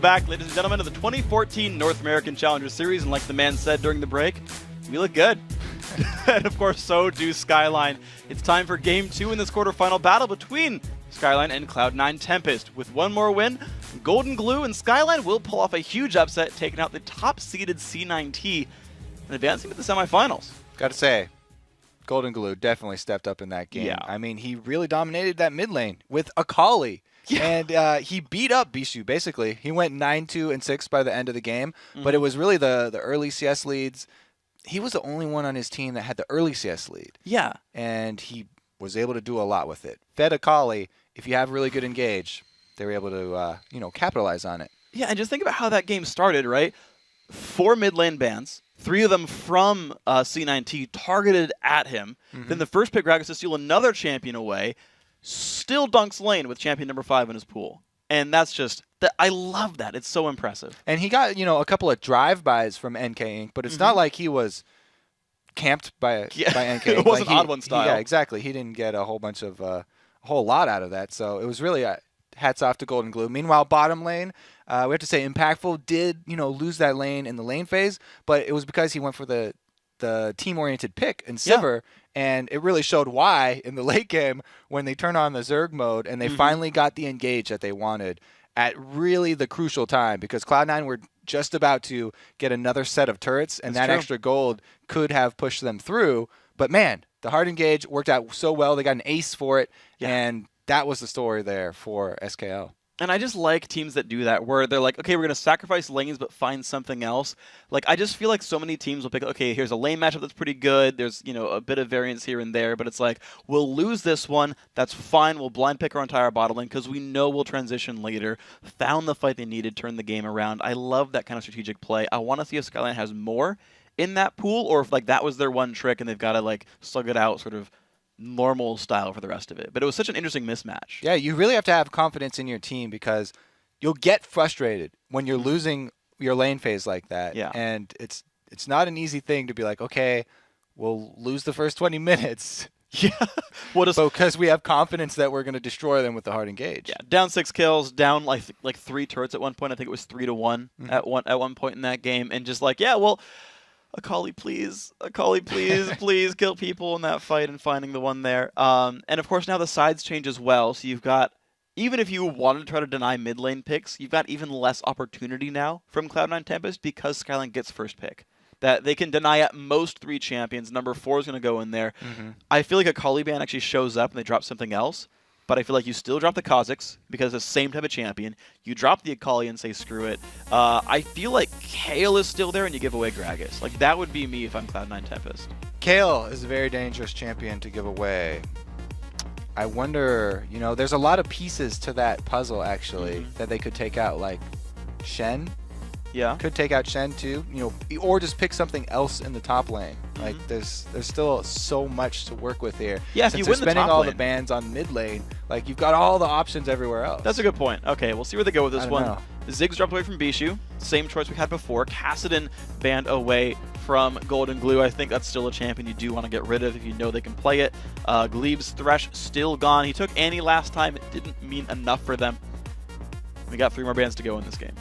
back, ladies and gentlemen, to the 2014 North American Challenger Series, and like the man said during the break, we look good. And of course, so do Skyline. It's time for Game 2 in this quarterfinal battle between Skyline and Cloud9 Tempest. With one more win, Golden Glue and Skyline will pull off a huge upset, taking out the top-seeded C9T and advancing to the semifinals. Gotta say, Golden Glue definitely stepped up in that game. Yeah. I mean, he really dominated that mid lane with Akali. Yeah. And he beat up Bishu, basically. He went 9-2 and 6 by the end of the game, but it was really the early CS leads. He was the only one on his team that had the early CS lead. Yeah. And he was able to do a lot with it. Fed Akali, if you have really good engage, they were able to, capitalize on it. Yeah, and just think about how that game started, right? 4 mid lane bans, 3 of them from C9T targeted at him. Then the first pick Gragas to steal another champion away, still dunks lane with champion number 5 in his pool. And that's just, I love that. It's so impressive. And he got, a couple of drive-bys from NK Inc., but it's not like he was camped by NK Inc. It wasn't odd one style. Yeah, exactly. He didn't get a whole bunch of, a whole lot out of that. So it was really hats off to Golden Glue. Meanwhile, bottom lane, we have to say Impactful did, lose that lane in the lane phase, but it was because he went for the team-oriented pick in Sivir, and it really showed why in the late game when they turned on the Zerg mode and they finally got the engage that they wanted at really the crucial time, because Cloud9 were just about to get another set of turrets, and that extra gold could have pushed them through. But man, the hard engage worked out so well. They got an ace for it, and that was the story there for SKL. And I just like teams that do that, where they're like, okay, we're going to sacrifice lanes but find something else. Like, I just feel like so many teams will pick, okay, here's a lane matchup that's pretty good. There's, a bit of variance here and there, but it's like, we'll lose this one. That's fine. We'll blind pick our entire bottom lane because we know we'll transition later. Found the fight they needed, turned the game around. I love that kind of strategic play. I want to see if Skyline has more in that pool, or if, like, that was their one trick and they've got to, like, slug it out sort of normal style for the rest of it. But it was such an interesting mismatch. Yeah, you really have to have confidence in your team, because you'll get frustrated when you're losing your lane phase like that. Yeah. And it's not an easy thing to be like, okay, we'll lose the first 20 minutes. Yeah. Because we have confidence that we're going to destroy them with the hard engage. Yeah, down 6 kills, down like 3 turrets at one point. I think it was 3-1 at one point in that game, and just like, yeah, well, Akali, please, please kill people in that fight, and finding the one there. And of course now the sides change as well, so you've got, even if you wanted to try to deny mid lane picks, you've got even less opportunity now from Cloud9 Tempest, because Skyline gets first pick. That they can deny at most 3 champions. Number 4 is going to go in there. I feel like Akali ban actually shows up and they drop something else. But I feel like you still drop the Kha'Zix because it's the same type of champion. You drop the Akali and say screw it. I feel like Kale is still there and you give away Gragas. Like, that would be me if I'm Cloud9 Tempest. Kale is a very dangerous champion to give away. I wonder, there's a lot of pieces to that puzzle, actually, that they could take out. Like, Shen. Yeah. Could take out Shen, too. Or just pick something else in the top lane. Like, there's still so much to work with here. Yeah, since if you win they're spending the top all lane, the bans on mid lane, like, you've got all the options everywhere else. That's a good point. Okay, we'll see where they go with this one. Know. Ziggs dropped away from Bishu. Same choice we had before. Kassadin banned away from Golden Glue. I think that's still a champion you do want to get rid of if you know they can play it. Gleb's Thresh still gone. He took Annie last time. It didn't mean enough for them. We got 3 more bans to go in this game.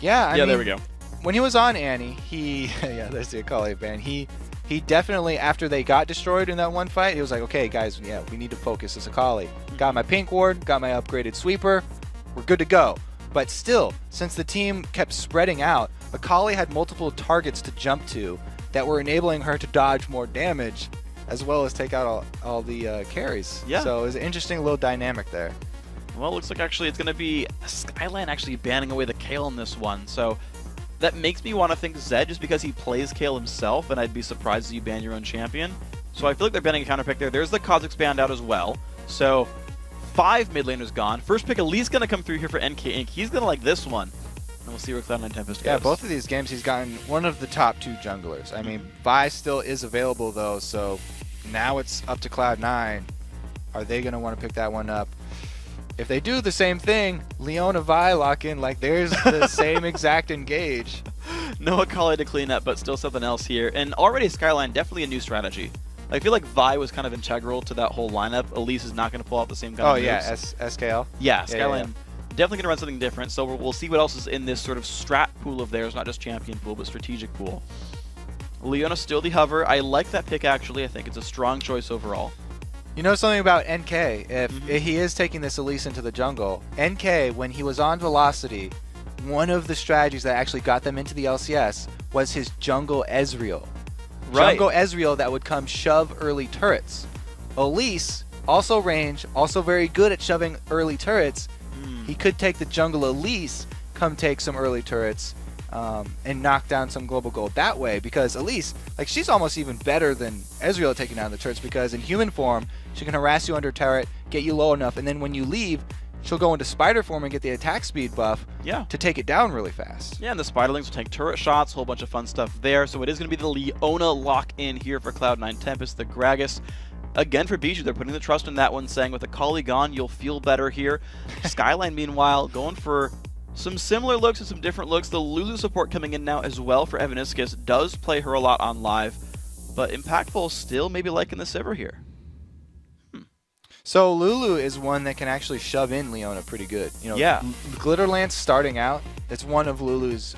Yeah, I mean, there we go. When he was on Annie, there's the Akali ban. He definitely, after they got destroyed in that one fight, he was like, okay, guys, we need to focus this Akali. Got my pink ward, got my upgraded sweeper, we're good to go. But still, since the team kept spreading out, Akali had multiple targets to jump to that were enabling her to dodge more damage, as well as take out all the carries. Yeah. So it was an interesting little dynamic there. Well, it looks like actually it's going to be Skyline actually banning away the Kale in this one. So that makes me want to think Zed, just because he plays Kale himself, and I'd be surprised if you ban your own champion. So I feel like they're banning a counter pick there. There's the Kha'Zix banned out as well. So 5 mid laners gone. First pick at least going to come through here for NK Inc. He's going to like this one. And we'll see where Cloud9 Tempest goes. Yeah, both of these games he's gotten one of the top 2 junglers. I mean, Vi still is available though, so now it's up to Cloud9. Are they going to want to pick that one up? If they do the same thing, Leona Vi lock in, like there's the same exact engage. No Akali to clean up, but still something else here. And already Skyline, definitely a new strategy. I feel like Vi was kind of integral to that whole lineup. Elise is not going to pull out the same kind of moves. Yeah, SKL? Yeah, Skyline Definitely going to run something different, so we'll see what else is in this sort of strat pool of theirs, not just champion pool, but strategic pool. Leona still the hover. I like that pick, actually. I think it's a strong choice overall. You know something about NK? If he is taking this Elise into the jungle, NK, when he was on Velocity, one of the strategies that actually got them into the LCS was his jungle Ezreal. Right. Jungle Ezreal that would come shove early turrets. Elise, also range, also very good at shoving early turrets. He could take the jungle Elise, come take some early turrets, and knock down some global gold that way, because Elise, like, she's almost even better than Ezreal at taking down the turrets, because in human form, she can harass you under turret, get you low enough, and then when you leave, she'll go into spider form and get the attack speed buff to take it down really fast. Yeah, and the Spiderlings will take turret shots, a whole bunch of fun stuff there. So it is going to be the Leona lock-in here for Cloud9 Tempest, the Gragas. Again, for Bijou, they're putting the trust in that one, saying with Akali gone, you'll feel better here. Skyline, meanwhile, going for some similar looks and some different looks. The Lulu support coming in now as well for Evaniscus does play her a lot on live, but Impactful still maybe liking the Sivir here. So Lulu is one that can actually shove in Leona pretty good. You know, yeah. Glitterlance starting out, it's one of Lulu's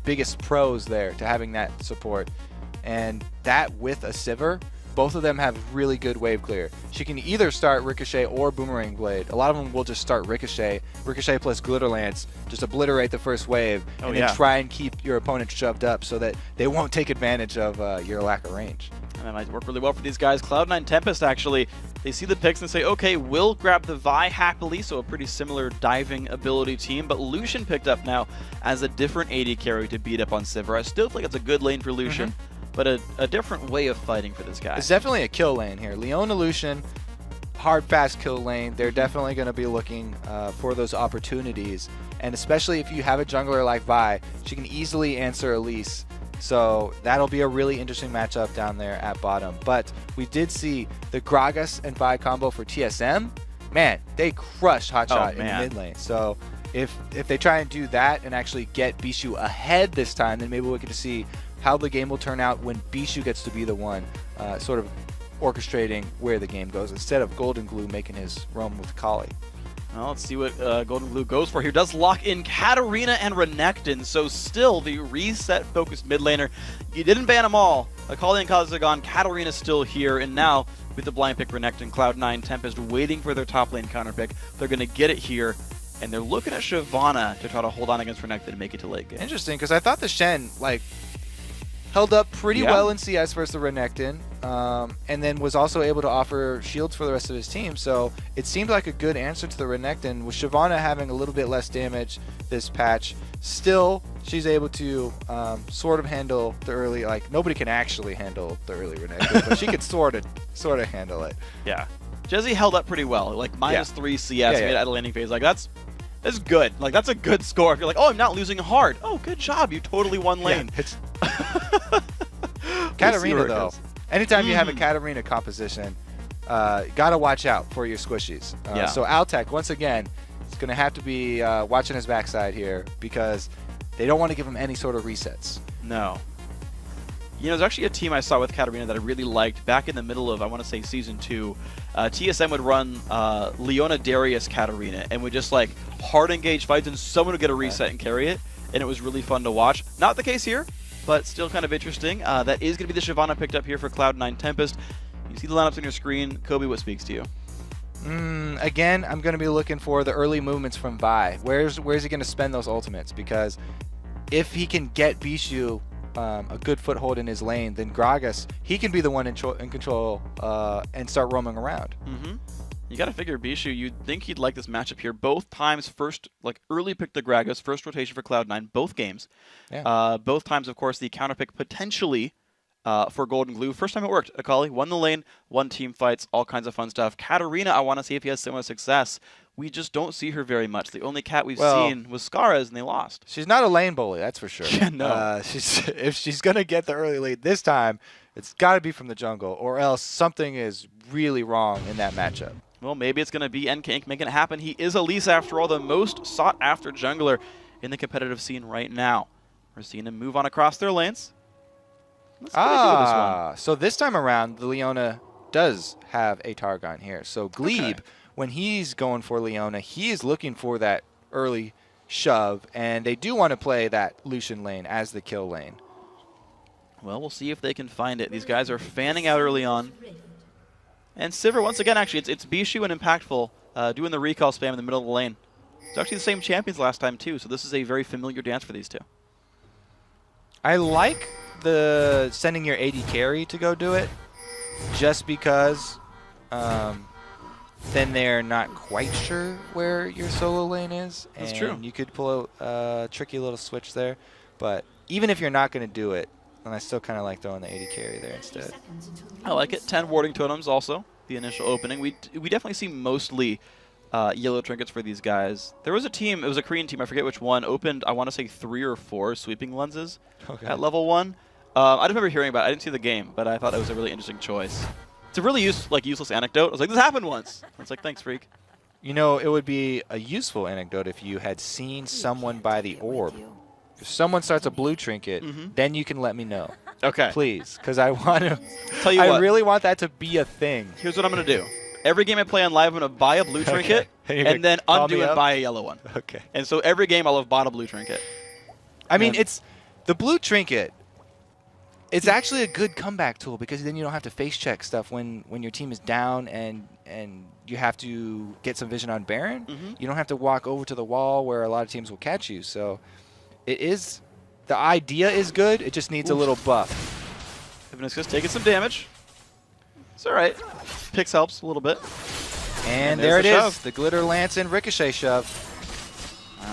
biggest pros there, to having that support. And that with a Sivir, both of them have really good wave clear. She can either start Ricochet or Boomerang Blade. A lot of them will just start Ricochet. Ricochet plus Glitterlance, just obliterate the first wave, and then try and keep your opponent shoved up so that they won't take advantage of your lack of range. And that might work really well for these guys. Cloud9 Tempest, actually, they see the picks and say, okay, we'll grab the Vi happily, so a pretty similar diving ability team, but Lucian picked up now as a different AD carry to beat up on Sivir. I still think it's a good lane for Lucian. But a different way of fighting for this guy. It's definitely a kill lane here. Leona Lucian, hard, fast kill lane. They're definitely going to be looking for those opportunities. And especially if you have a jungler like Vi, she can easily answer Elise. So that'll be a really interesting matchup down there at bottom. But we did see the Gragas and Vi combo for TSM. Man, they crushed Hotshot in the mid lane. So if they try and do that and actually get Bijou ahead this time, then maybe we'll get to see how the game will turn out when Bijou gets to be the one sort of orchestrating where the game goes, instead of Golden Glue making his roam with Kali. Well, let's see what Golden Glue goes for here. Does lock in Katarina and Renekton, so still the reset-focused mid laner. You didn't ban them all. Akali and Kazi are gone. Katarina's still here, and now with the blind pick Renekton, Cloud9 Tempest waiting for their top lane counter pick. They're going to get it here, and they're looking at Shyvana to try to hold on against Renekton and make it to late game. Interesting, because I thought the Shen, like, held up pretty well in CS versus the Renekton, and then was also able to offer shields for the rest of his team. So it seemed like a good answer to the Renekton. With Shyvana having a little bit less damage this patch, still she's able to sort of handle the early, like, nobody can actually handle the early Renekton, but she could sort of handle it. Yeah. Jesse held up pretty well, like -3 CS made at a landing phase. Like, that's good. Like, that's a good score. If you're like, oh, I'm not losing hard. Oh, good job. You totally won lane. Katarina, though. Anytime you have a Katarina composition, gotta watch out for your squishies. So Altec, once again, is going to have to be watching his backside here, because they don't want to give him any sort of resets. No. You know, there's actually a team I saw with Katarina that I really liked back in the middle of, I want to say, Season 2. TSM would run Leona Darius Katarina and would just, like, hard engage fights, and someone would get a reset and carry it, and it was really fun to watch. Not the case here, but still kind of interesting. That is going to be the Shyvana picked up here for Cloud9 Tempest. You see the lineups on your screen. Kobe, what speaks to you? Again, I'm going to be looking for the early movements from Vi. Where's he going to spend those ultimates? Because if he can get Bijou a good foothold in his lane, then Gragas, he can be the one in control and start roaming around. You got to figure Bijou, you'd think he'd like this matchup here. Both times, early pick the Gragas, first rotation for Cloud9, both games. Both times, of course, the counter pick potentially for Golden Glue. First time it worked. Akali won the lane, won team fights, all kinds of fun stuff. Katarina, I want to see if he has similar success. We just don't see her very much. The only cat we've seen was Skara's, and they lost. She's not a lane bully, that's for sure. Yeah, no. If she's going to get the early lead this time, it's got to be from the jungle, or else something is really wrong in that matchup. Well, maybe it's going to be NK Inc. making it happen. He is Elise, after all, the most sought-after jungler in the competitive scene right now. We're seeing him move on across their lanes. Let's get into this one. So this time around, the Leona does have a Targon here. So Glebe, when he's going for Leona, he is looking for that early shove, and they do want to play that Lucian lane as the kill lane. Well, we'll see if they can find it. These guys are fanning out early on. And Sivir, once again, actually, it's Bishu and Impactful doing the recall spam in the middle of the lane. It's actually the same champions last time, too, so this is a very familiar dance for these two. I like the sending your AD carry to go do it, just because then they're not quite sure where your solo lane is. That's and true. You could pull a tricky little switch there, but even if you're not going to do it, then I still kind of like throwing the AD carry there instead. I like it. 10 warding totems also, the initial opening. We definitely see mostly yellow trinkets for these guys. There was a team, it was a Korean team, I forget which one, opened, I want to say 3 or 4 sweeping lenses at level 1. I don't remember hearing about it. I didn't see the game, but I thought it was a really interesting choice. It's a really useless anecdote. I was like, this happened once. I was like, thanks, freak. You know, it would be a useful anecdote if you had seen someone by the orb. If someone starts a blue trinket, then you can let me know. Okay. Please, because I want to. Tell you I what. really want that to be a thing. Here's what I'm going to do. Every game I play on live, I'm going to buy a blue trinket and then undo and buy a yellow one. Okay. And so every game I'll have bought a blue trinket. I mean, it's the blue trinket. It's actually a good comeback tool because then you don't have to face check stuff when your team is down and you have to get some vision on Baron. You don't have to walk over to the wall where a lot of teams will catch you. So it is, the idea is good. It just needs a little buff. Evanisca's taking some damage. It's all right. Pix helps a little bit. And there it is, the Glitter Lance and Ricochet shove.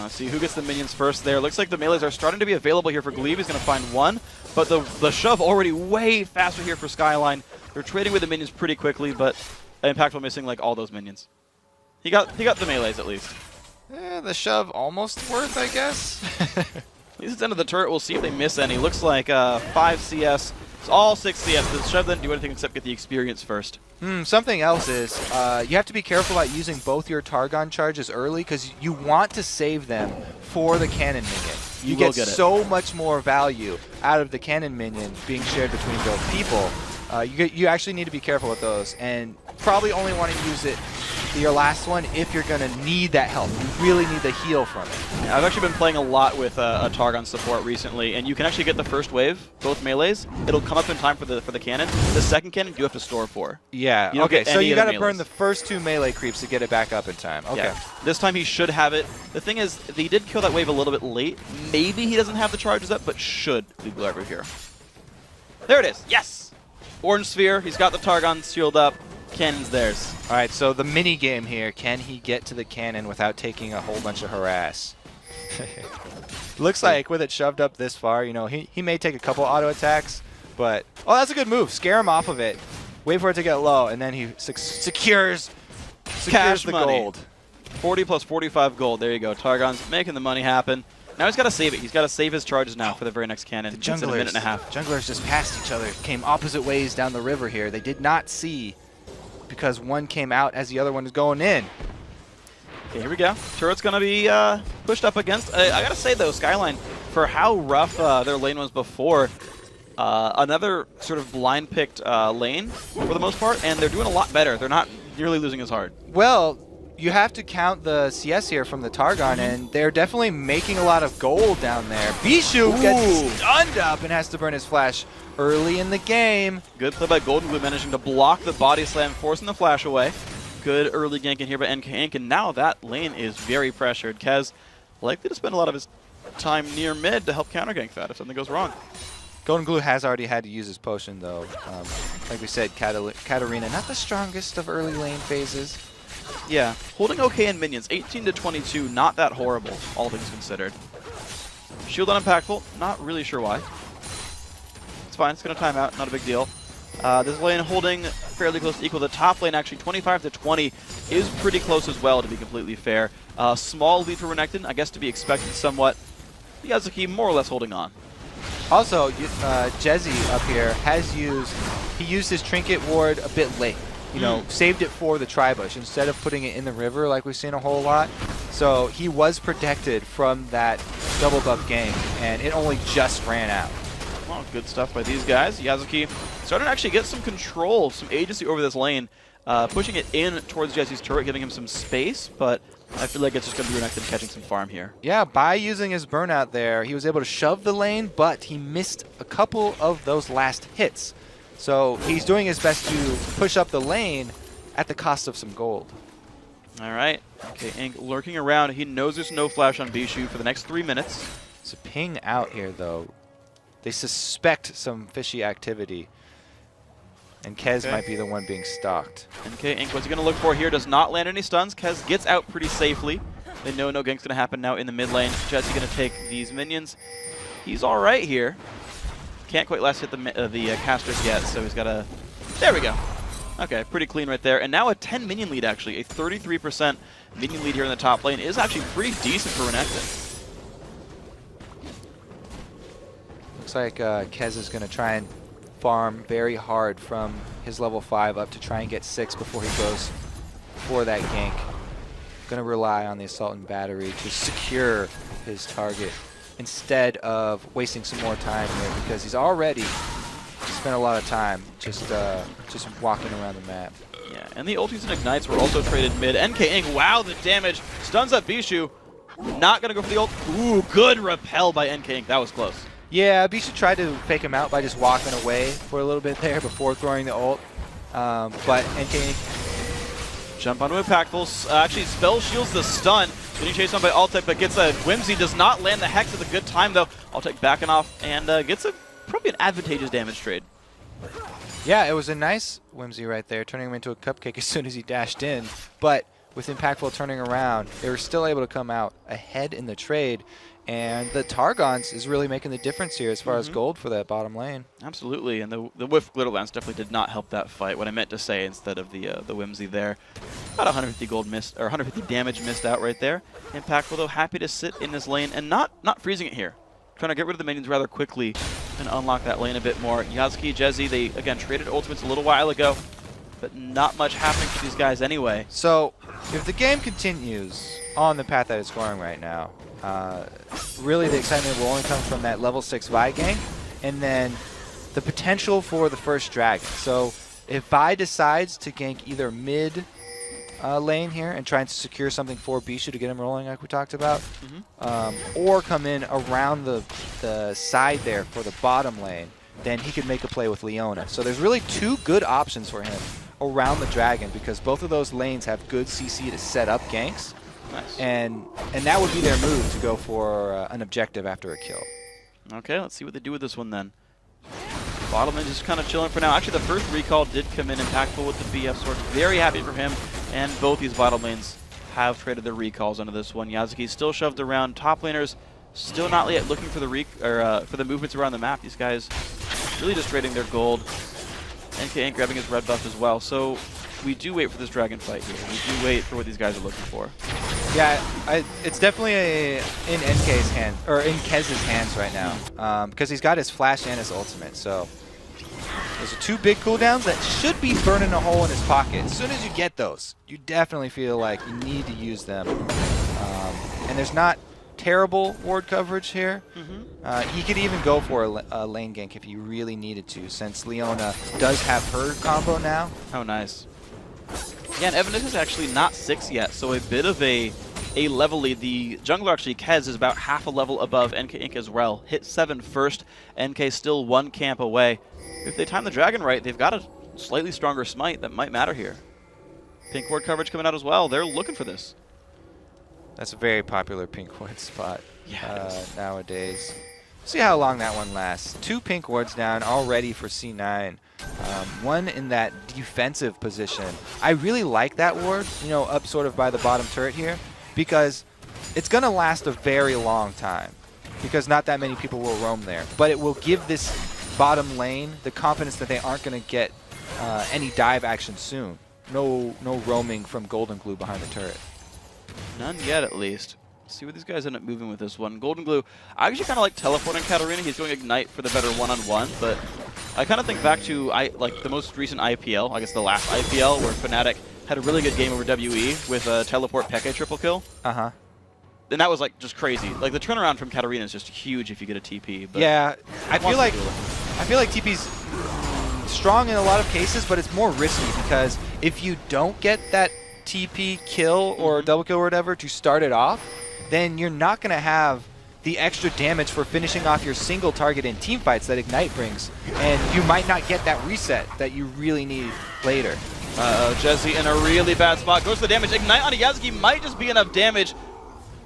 Let's see who gets the minions first there. Looks like the melees are starting to be available here for Glebe. He's going to find one. But the shove already way faster here for Skyline. They're trading with the minions pretty quickly, but Impactful missing like all those minions. He got the melees at least. The shove almost worth, I guess. At least it's end of the turret. We'll see if they miss any. Looks like 5 CS. It's all 6 CS. The shove didn't do anything except get the experience first. Something else is you have to be careful about using both your Targon charges early because you want to save them for the cannon minion. You get so much more value out of the cannon minion being shared between both people. You actually need to be careful with those and probably only want to use it your last one if you're going to need that help. You really need the heal from it. Yeah, I've actually been playing a lot with a Targon support recently, and you can actually get the first wave, both melees. It'll come up in time for the cannon. The second cannon you have to store for. Yeah, okay, so you got to burn the first 2 melee creeps to get it back up in time. Okay. Yeah. This time he should have it. The thing is, he did kill that wave a little bit late. Maybe he doesn't have the charges up, but should be over here. There it is. Yes! Orange Sphere. He's got the Targon shield up. Cannon's theirs. All right, so the mini game here, can he get to the cannon without taking a whole bunch of harass? Looks like with it shoved up this far, you know, he may take a couple auto attacks, but oh, that's a good move. Scare him off of it. Wait for it to get low, and then he secures Cash the money. gold. 40 plus 45 gold. There you go. Targon's making the money happen. Now he's got to save it. He's got to save his charges now for the very next cannon. The It's in a minute and a half. junglers just passed each other, came opposite ways down the river here. They did not see because one came out as the other one is going in. Okay, here we go. Turret's going to be pushed up against. I got to say, though, Skyline, for how rough their lane was before, another sort of blind-picked lane for the most part, and they're doing a lot better. They're not nearly losing as hard. Well, you have to count the CS here from the Targon, and they're definitely making a lot of gold down there. Bishu gets stunned up and has to burn his flash early in the game. Good play by Golden Glue, managing to block the body slam, forcing the flash away. Good early gank in here by NK Inc, and now that lane is very pressured. Kez likely to spend a lot of his time near mid to help counter gank that if something goes wrong. Golden Glue has already had to use his potion, though. Like we said, Katarina, not the strongest of early lane phases. Yeah, holding okay in minions. 18 to 22, not that horrible, all things considered. Shield on Impactful, not really sure why. It's fine, it's going to time out, not a big deal. This lane holding fairly close to equal. The top lane, actually, 25 to 20 is pretty close as well, to be completely fair. Small lead for Renekton, I guess to be expected somewhat. Yazuki more or less holding on. Also, Jezzy up here he used his Trinket Ward a bit late. You know, saved it for the Tri-Bush instead of putting it in the river like we've seen a whole lot. So he was protected from that double buff gank, and it only just ran out. Well, good stuff by these guys. Yazuki starting to actually get some control, some agency over this lane. pushing it in towards Jesse's turret, giving him some space, but I feel like it's just going to be Renekton catching some farm here. Yeah, by using his burnout there, he was able to shove the lane, but he missed a couple of those last hits. So he's doing his best to push up the lane at the cost of some gold. All right. Okay, Ink lurking around. He knows there's no flash on Bishu for the next 3 minutes. It's a ping out here, though. They suspect some fishy activity. And Kez might be the one being stalked. Okay, Ink, what's he going to look for here? Does not land any stuns. Kez gets out pretty safely. They know no gank's going to happen now in the mid lane. Jesse going to take these minions. He's all right here. Can't quite last hit the casters yet, so he's got to... There we go. Okay, pretty clean right there. And now a 10 minion lead, actually. A 33% minion lead here in the top lane is actually pretty decent for Renekton. Looks like Kez is going to try and farm very hard from his level 5 up to try and get 6 before he goes for that gank. Going to rely on the Assault and Battery to secure his target instead of wasting some more time here, because he's already spent a lot of time just walking around the map. Yeah, and the ultis and ignites were also traded mid. NK Ink, wow, the damage. Stuns up Bishu. Not going to go for the ult. Ooh, good repel by NK Ink. That was close. Yeah, Bishu tried to fake him out by just walking away for a little bit there before throwing the ult. But NK Ink... Jump onto Impactful. Actually, spell shields the stun. Getting chased on by Altec, but gets a Whimsy. Does not land the Hex at a good time, though. Altec backing off and gets probably an advantageous damage trade. Yeah, it was a nice Whimsy right there, turning him into a cupcake as soon as he dashed in. But with Impactful turning around, they were still able to come out ahead in the trade. And the Targons is really making the difference here as far as gold for that bottom lane. Absolutely, and the Whiff Glitterlance definitely did not help that fight. What I meant to say instead of the Whimsy there. About 150 gold missed, or 150 damage missed out right there. Impactful though, happy to sit in this lane and not freezing it here. Trying to get rid of the minions rather quickly and unlock that lane a bit more. Yasuki, Jezzy, they again traded ultimates a little while ago, but not much happening for these guys anyway. So if the game continues on the path that it's going right now, really the excitement will only come from that level 6 Vi gank, and then the potential for the first dragon. So if Vi decides to gank either mid lane here and trying to secure something for Bishu to get him rolling like we talked about, or come in around the side there for the bottom lane, then he could make a play with Leona. So there's really 2 good options for him around the dragon, because both of those lanes have good CC to set up ganks. Nice. And that would be their move to go for an objective after a kill. Okay, let's see what they do with this one then. Bottom lane just kind of chilling for now. Actually, the first recall did come in Impactful with the BF sword. Very happy for him. And both these bottom lanes have traded their recalls onto this one. Yasuki still shoved around. Top laners still not yet looking for the movements around the map. These guys really just trading their gold. NK Ink grabbing his red buff as well. So we do wait for this dragon fight here. We do wait for what these guys are looking for. Yeah, it's definitely in NK's hand, or in Kez's hands right now, because he's got his flash and his ultimate. So those are 2 big cooldowns that should be burning a hole in his pocket. As soon as you get those, you definitely feel like you need to use them. And there's not terrible ward coverage here. He could even go for a lane gank if he really needed to, since Leona does have her combo now. Oh, nice. Yeah, and Evanis is actually not 6 yet, so a bit of a level lead. The jungler, actually, Kez, is about half a level above NK Ink as well. Hit 7 first. NK still 1 camp away. If they time the dragon right, they've got a slightly stronger smite that might matter here. Pink ward coverage coming out as well. They're looking for this. That's a very popular pink ward spot Yeah, nowadays. See how long that one lasts. 2 pink wards down already for C9. One in that defensive position. I really like that ward, up sort of by the bottom turret here, because it's going to last a very long time, because not that many people will roam there. But it will give this bottom lane the confidence that they aren't going to get any dive action soon. No roaming from Golden Glue behind the turret. None yet, at least. See what these guys end up moving with this one. Golden Glue, I actually kind of like teleporting Katarina. He's going Ignite for the better one-on-one, but I kind of think back to the most recent IPL, I guess the last IPL, where Fnatic had a really good game over WE with a teleport Peke triple kill. And that was like just crazy. Like the turnaround from Katarina is just huge if you get a TP. But yeah, I feel like TP's strong in a lot of cases, but it's more risky because if you don't get that TP kill or double kill or whatever to start it off, then you're not going to have the extra damage for finishing off your single target in team fights that Ignite brings. And you might not get that reset that you really need later. Jesse in a really bad spot. Goes to the damage. Ignite on Yazuki might just be enough damage.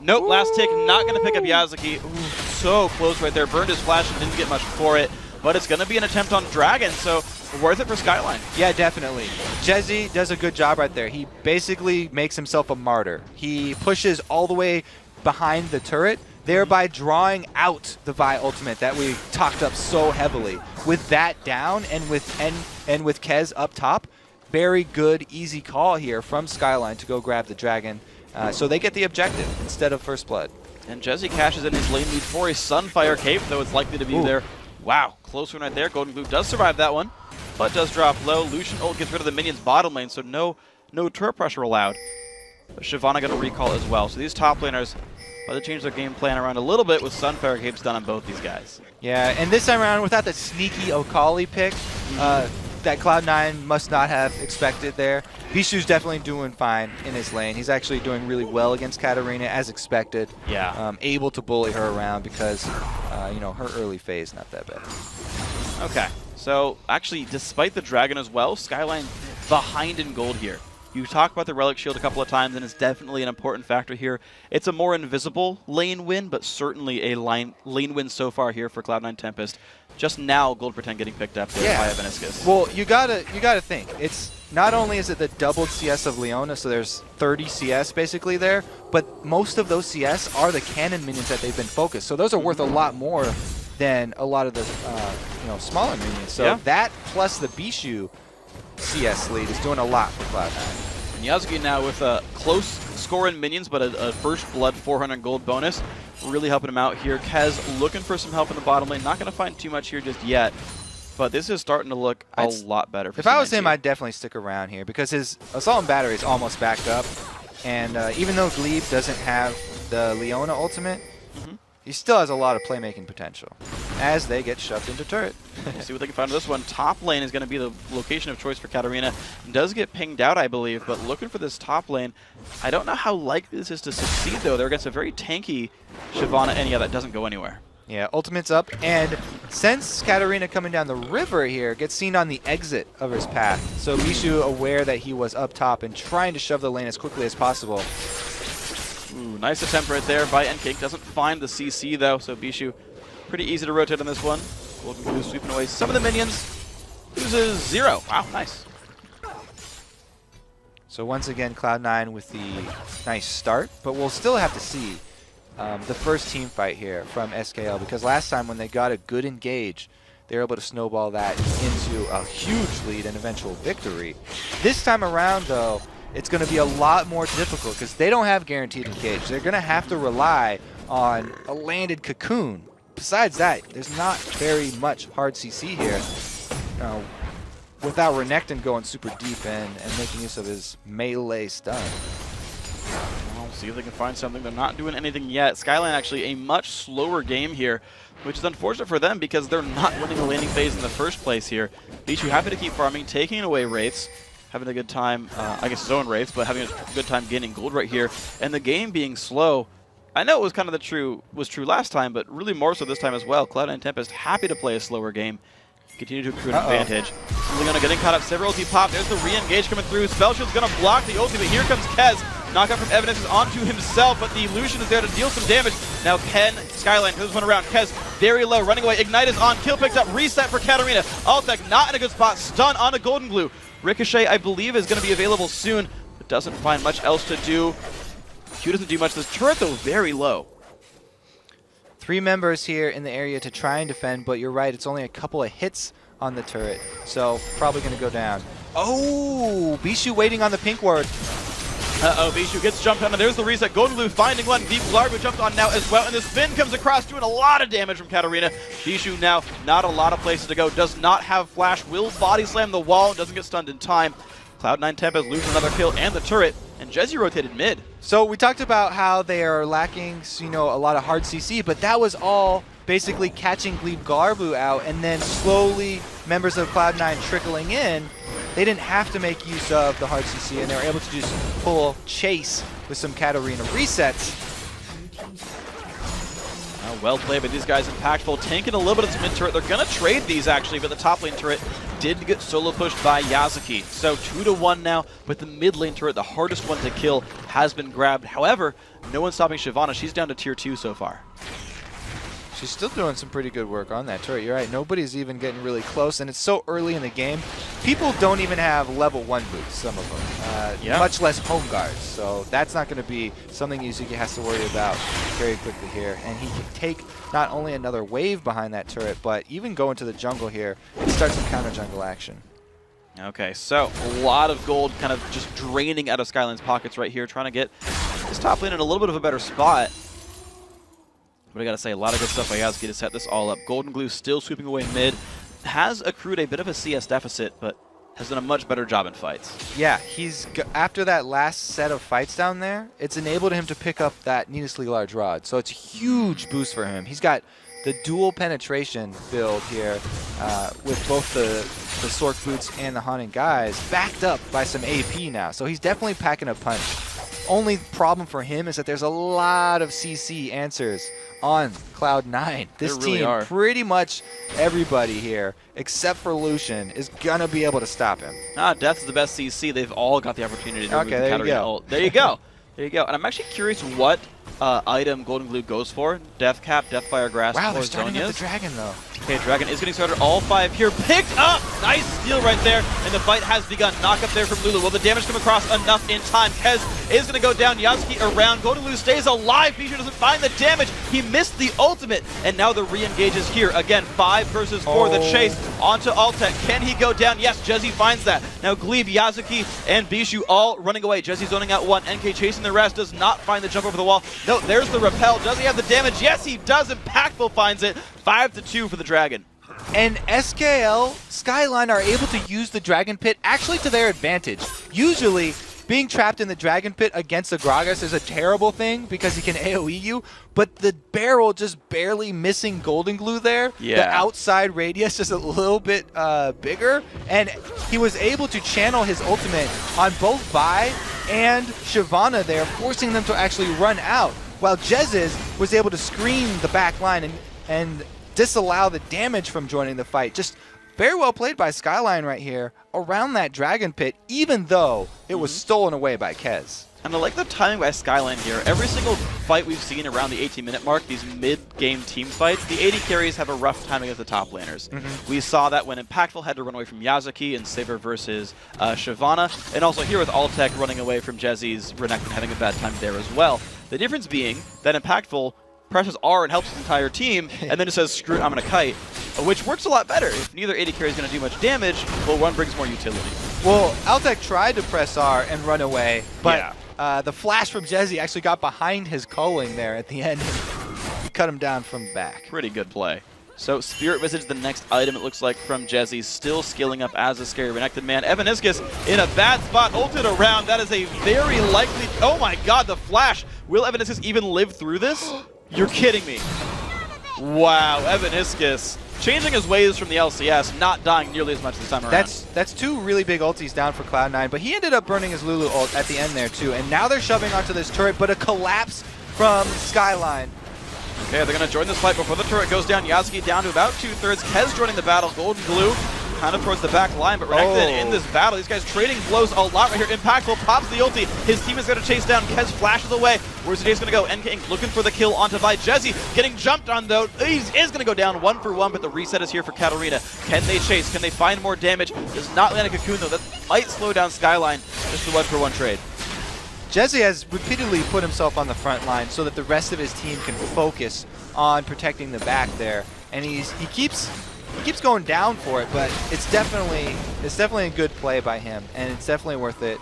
Nope, last tick, not going to pick up Yazuki. Ooh, so close right there. Burned his flash and didn't get much for it. But it's going to be an attempt on Dragon, so worth it for Skyline. Yeah, definitely. Jesse does a good job right there. He basically makes himself a martyr. He pushes all the way behind the turret, thereby drawing out the Vi ultimate that we talked up so heavily. With that down and with Kez up top, very good, easy call here from Skyline to go grab the Dragon. So they get the objective instead of First Blood. And Jesse cashes in his lane lead for a Sunfire Cape, though it's likely to be there. Wow, close one right there. Golden Glue does survive that one, but does drop low. Lucian ult gets rid of the minions bottom lane, so no turret pressure allowed. But Shyvana got a recall as well. So these top laners about to change their game plan around a little bit with Sunfire Capes done on both these guys. Yeah, and this time around, without the sneaky Okali pick, that Cloud9 must not have expected there. Bishu's definitely doing fine in his lane. He's actually doing really well against Katarina, as expected. Yeah. Able to bully her around because, you know, her early phase not that bad. Okay, so actually, despite the Dragon as well, Skyline behind in gold here. You talk about the Relic Shield a couple of times, and it's definitely an important factor here. It's a more invisible lane win, but certainly a lane win so far here for Cloud9 Tempest. Just now, Gold Pretend getting picked up there by Evaniscus. Well, you gotta think. It's not only is it the doubled CS of Leona, so there's 30 CS basically there, but most of those CS are the cannon minions that they've been focused. So those are worth a lot more than a lot of the you know, smaller minions. So that plus the Bishu CS lead is doing a lot for Cloud9. And Yazuki now with a close score in minions, but a First Blood 400 gold bonus. Really helping him out here. Kez looking for some help in the bottom lane. Not going to find too much here just yet, but this is starting to look a lot better for If I was him, I'd definitely stick around here because his Assault and Battery is almost backed up. And even though Glebe doesn't have the Leona ultimate, he still has a lot of playmaking potential as they get shoved into turret. We'll see what they can find with this one. Top lane is going to be the location of choice for Katarina. Does get pinged out, I believe, but looking for this top lane. I don't know how likely this is to succeed, though. They're against a very tanky Shyvana, and yeah, that doesn't go anywhere. Yeah, ultimate's up, and since Katarina coming down the river here gets seen on the exit of his path, so Bishu aware that he was up top and trying to shove the lane as quickly as possible. Ooh, nice attempt right there by NK. Doesn't find the CC, though, so Bishu pretty easy to rotate on this one. Golden Glue sweeping away some of the minions. Loses 0. Wow, nice. So once again, Cloud9 with the nice start, but we'll still have to see the first team fight here from SKL, because last time when they got a good engage, they were able to snowball that into a huge lead and eventual victory. This time around, though, it's going to be a lot more difficult because they don't have guaranteed engage. They're going to have to rely on a landed cocoon. Besides that, there's not very much hard CC here. Without Renekton going super deep and making use of his melee stun. We'll see if they can find something. They're not doing anything yet. Skyline actually a much slower game here, which is unfortunate for them because they're not winning the laning phase in the first place here. Bishu happy to keep farming, taking away Wraiths. Having a good time, I guess his own Wraiths, but having a good time gaining gold right here. And the game being slow, I know it was kind of true last time, but really more so this time as well. Cloud9 Tempest happy to play a slower game. Continue to accrue an advantage. Leona getting caught up. Several ulti pop. There's the re-engage coming through. Spellshield's going to block the ulti, but here comes Kez. Knockout from Evidence is onto himself, but the Lucian is there to deal some damage. Now Skyline throws this one around. Kez very low, running away. Ignite is on. Kill picked up. Reset for Katarina. Altec not in a good spot. Stun on a Golden Glue. Ricochet, I believe, is going to be available soon, but doesn't find much else to do. Q doesn't do much. This turret, though, very low. 3 members here in the area to try and defend, but you're right, it's only a couple of hits on the turret, so probably going to go down. Oh, Bishu waiting on the pink ward. Bishu gets jumped on, and there's the reset. Golden Glue finding one. Deep Largo jumped on now as well, and the spin comes across, doing a lot of damage from Katarina. Bishu now not a lot of places to go. Does not have flash. Will body slam the wall. Doesn't get stunned in time. Cloud9 Tempest loses another kill and the turret, and Jesse rotated mid. So we talked about how they are lacking, you know, a lot of hard CC, but that was all basically catching Glebe Garbu out and then slowly members of Cloud9 trickling in. they didn't have to make use of the hard CC, and they were able to just pull chase with some Katarina resets. Well played by these guys. Impactful tanking a little bit of this mid turret. They're going to trade these actually, but the top lane turret did get solo pushed by Yazuki. So 2-1 now, but the mid lane turret, the hardest one to kill, has been grabbed. However, no one's stopping Shyvana. She's down to tier 2 so far. She's still doing some pretty good work on that turret. You're right. Nobody's even getting really close, and it's so early in the game. People don't even have level 1 boots, some of them, much less home guards. So that's not going to be something Yuzuki has to worry about very quickly here. And he can take not only another wave behind that turret, but even go into the jungle here and start some counter jungle action. Okay, so a lot of gold kind of just draining out of Skyline's pockets right here, trying to get this top lane in a little bit of a better spot. But I gotta say, a lot of good stuff by Yazuki to set this all up. Golden Glue still sweeping away mid. Has accrued a bit of a CS deficit, but has done a much better job in fights. Yeah, after that last set of fights down there, it's enabled him to pick up that needlessly large rod. So it's a huge boost for him. He's got the dual penetration build here with both the Sork boots and the Haunting Guys backed up by some AP now. So he's definitely packing a punch. Only problem for him is that there's a lot of CC answers on Cloud9. This team, pretty much everybody here, except for Lucian, is going to be able to stop him. Death is the best CC. They've all got the opportunity to remove the there you go. ult. There you go. There you go. And I'm actually curious what item Golden Glue goes for. Death Cap, Deathfire Grasp, wow, or they're starting Zonia's. at the Dragon, though. Okay, Dragon is getting started. All 5 here. Picked up! Nice steal right there. And the fight has begun. Knock up there from Lulu. Will the damage come across enough in time? Kez is going to go down. Yazuki around. Golden Glue stays alive. Bijou doesn't find the damage. He missed the ultimate. And now the re-engage is here. Again, 5 versus 4. The chase onto Altec. Can he go down? Yes, Jezzy finds that. Now Glebe, Yazuki, and Bijou all running away. Jezzy zoning out 1. NK chasing the rest. Does not find the jump over the wall. No, there's the repel. Does he have the damage? Yes, he does. Impactful finds it. 5-2 for the Dragon. And SKL, Skyline are able to use the Dragon Pit actually to their advantage. Usually, being trapped in the Dragon Pit against the Gragas is a terrible thing because he can AoE you, but the barrel just barely missing Golden Glue there, the outside radius just a little bit bigger, and he was able to channel his ultimate on both Vi and Shyvana there, forcing them to actually run out, while Jezz was able to screen the back line and disallow the damage from joining the fight. Just very well played by Skyline right here around that Dragon Pit, even though it was stolen away by Kez. And I like the timing by Skyline here. Every single fight we've seen around the 18-minute mark, these mid-game team fights, the AD carries have a rough time against the top laners. We saw that when Impactful had to run away from Yazuki and Saber versus Shyvana, and also here with Altec running away from Jezzy's Renekton having a bad time there as well. The difference being that Impactful presses R and helps his entire team, and then it says, screw it, I'm going to kite, which works a lot better. If neither AD carry is going to do much damage, well, one brings more utility. Well, Altec tried to press R and run away, but the flash from Jezzy actually got behind his culling there at the end and cut him down from the back. Pretty good play. So Spirit Visage, the next item, it looks like, from Jezzy, still scaling up as a scary Renekton man. Evaniscus in a bad spot, ulted around. That is a very likely... Oh my god, the flash! Will Evaniscus even live through this? You're kidding me. Wow, Evaniscus changing his ways from the LCS, not dying nearly as much this time around. That's 2 really big ultis down for Cloud9, but he ended up burning his Lulu ult at the end there too, and now they're shoving onto this turret, but a collapse from Skyline. Okay, they're going to join this fight before the turret goes down. Yazuki down to about 2/3. Kez joining the battle. Golden Glue kind of towards the back line, but Renekton in this battle. These guys trading blows a lot right here. Impactful pops the ulti. His team is going to chase down. Kez flashes away. Where's the Jace going to go? NK Inc. looking for the kill onto Vi. Jezzy getting jumped on though. He is going to go down 1 for 1, but the reset is here for Katarina. Can they chase? Can they find more damage? Does not land a cocoon though. That might slow down Skyline. Just the 1 for 1 trade. Jezzy has repeatedly put himself on the front line so that the rest of his team can focus on protecting the back there, and he keeps going down for it, but it's definitely a good play by him, and it's definitely worth it.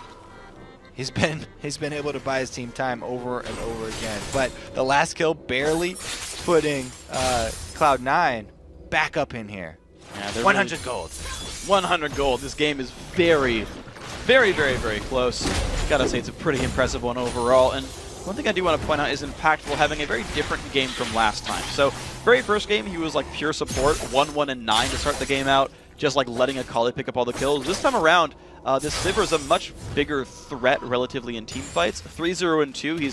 He's been able to buy his team time over and over again, but the last kill barely putting Cloud9 back up in here. Yeah, 100 gold. 100 gold. This game is very, very, very, very close. Gotta say, it's a pretty impressive one overall. And one thing I do want to point out is Impactful having a very different game from last time. So, very first game, he was like pure support, 1-1 and 9 to start the game out. just like letting Akali pick up all the kills. This time around, this Sivir is a much bigger threat relatively in team fights. 3-0 and 2.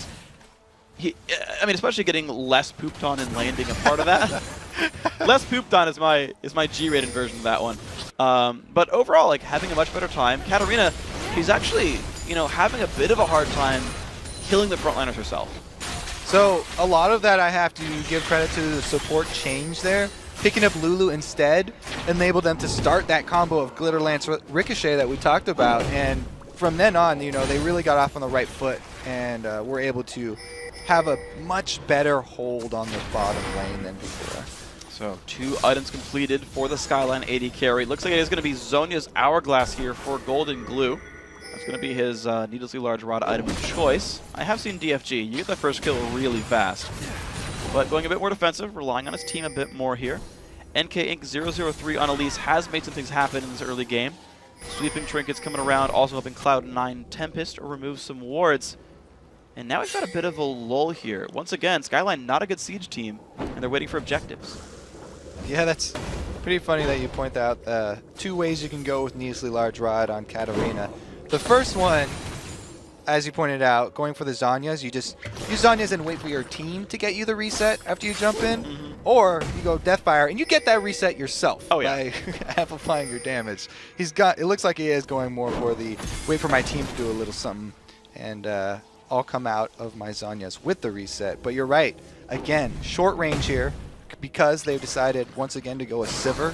I mean, especially getting less pooped on and landing a part of that. Less pooped on is my G-rated version of that one. But overall, like having a much better time. Katarina, she's actually, you know, having a bit of a hard time killing the frontliners herself. So a lot of that I have to give credit to the support change there. Picking up Lulu instead enabled them to start that combo of Glitter Lance Ricochet that we talked about. And from then on, you know, they really got off on the right foot and were able to have a much better hold on the bottom lane than before. So 2 items completed for the Skyline AD carry. Looks like it is going to be Zhonya's Hourglass here for Golden Glue. That's going to be his needlessly large rod item of choice. I have seen DFG. You get that first kill really fast. But going a bit more defensive, relying on his team a bit more here. NK Inc. 003 on Elise has made some things happen in this early game. Sweeping trinkets coming around, also helping Cloud9 Tempest remove some wards. And now we've got a bit of a lull here. Once again, Skyline not a good siege team, and they're waiting for objectives. Yeah, that's pretty funny that you point out 2 ways you can go with needlessly large rod on Katarina. The first one, as you pointed out, going for the Zhonyas, you just use Zhonyas and wait for your team to get you the reset after you jump in. Or you go Deathfire and you get that reset yourself by amplifying your damage. It looks like he is going more for the wait for my team to do a little something and I'll come out of my Zhonyas with the reset. But you're right, again, short range here because they've decided once again to go a Sivir.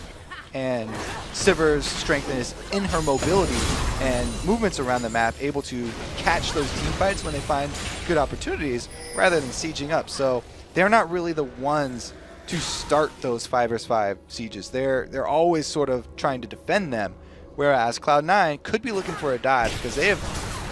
And Sivir's strength is in her mobility and movements around the map, able to catch those team fights when they find good opportunities rather than sieging up. So they're not really the ones to start those 5 vs 5 sieges. They're always sort of trying to defend them, whereas Cloud9 could be looking for a dive because they have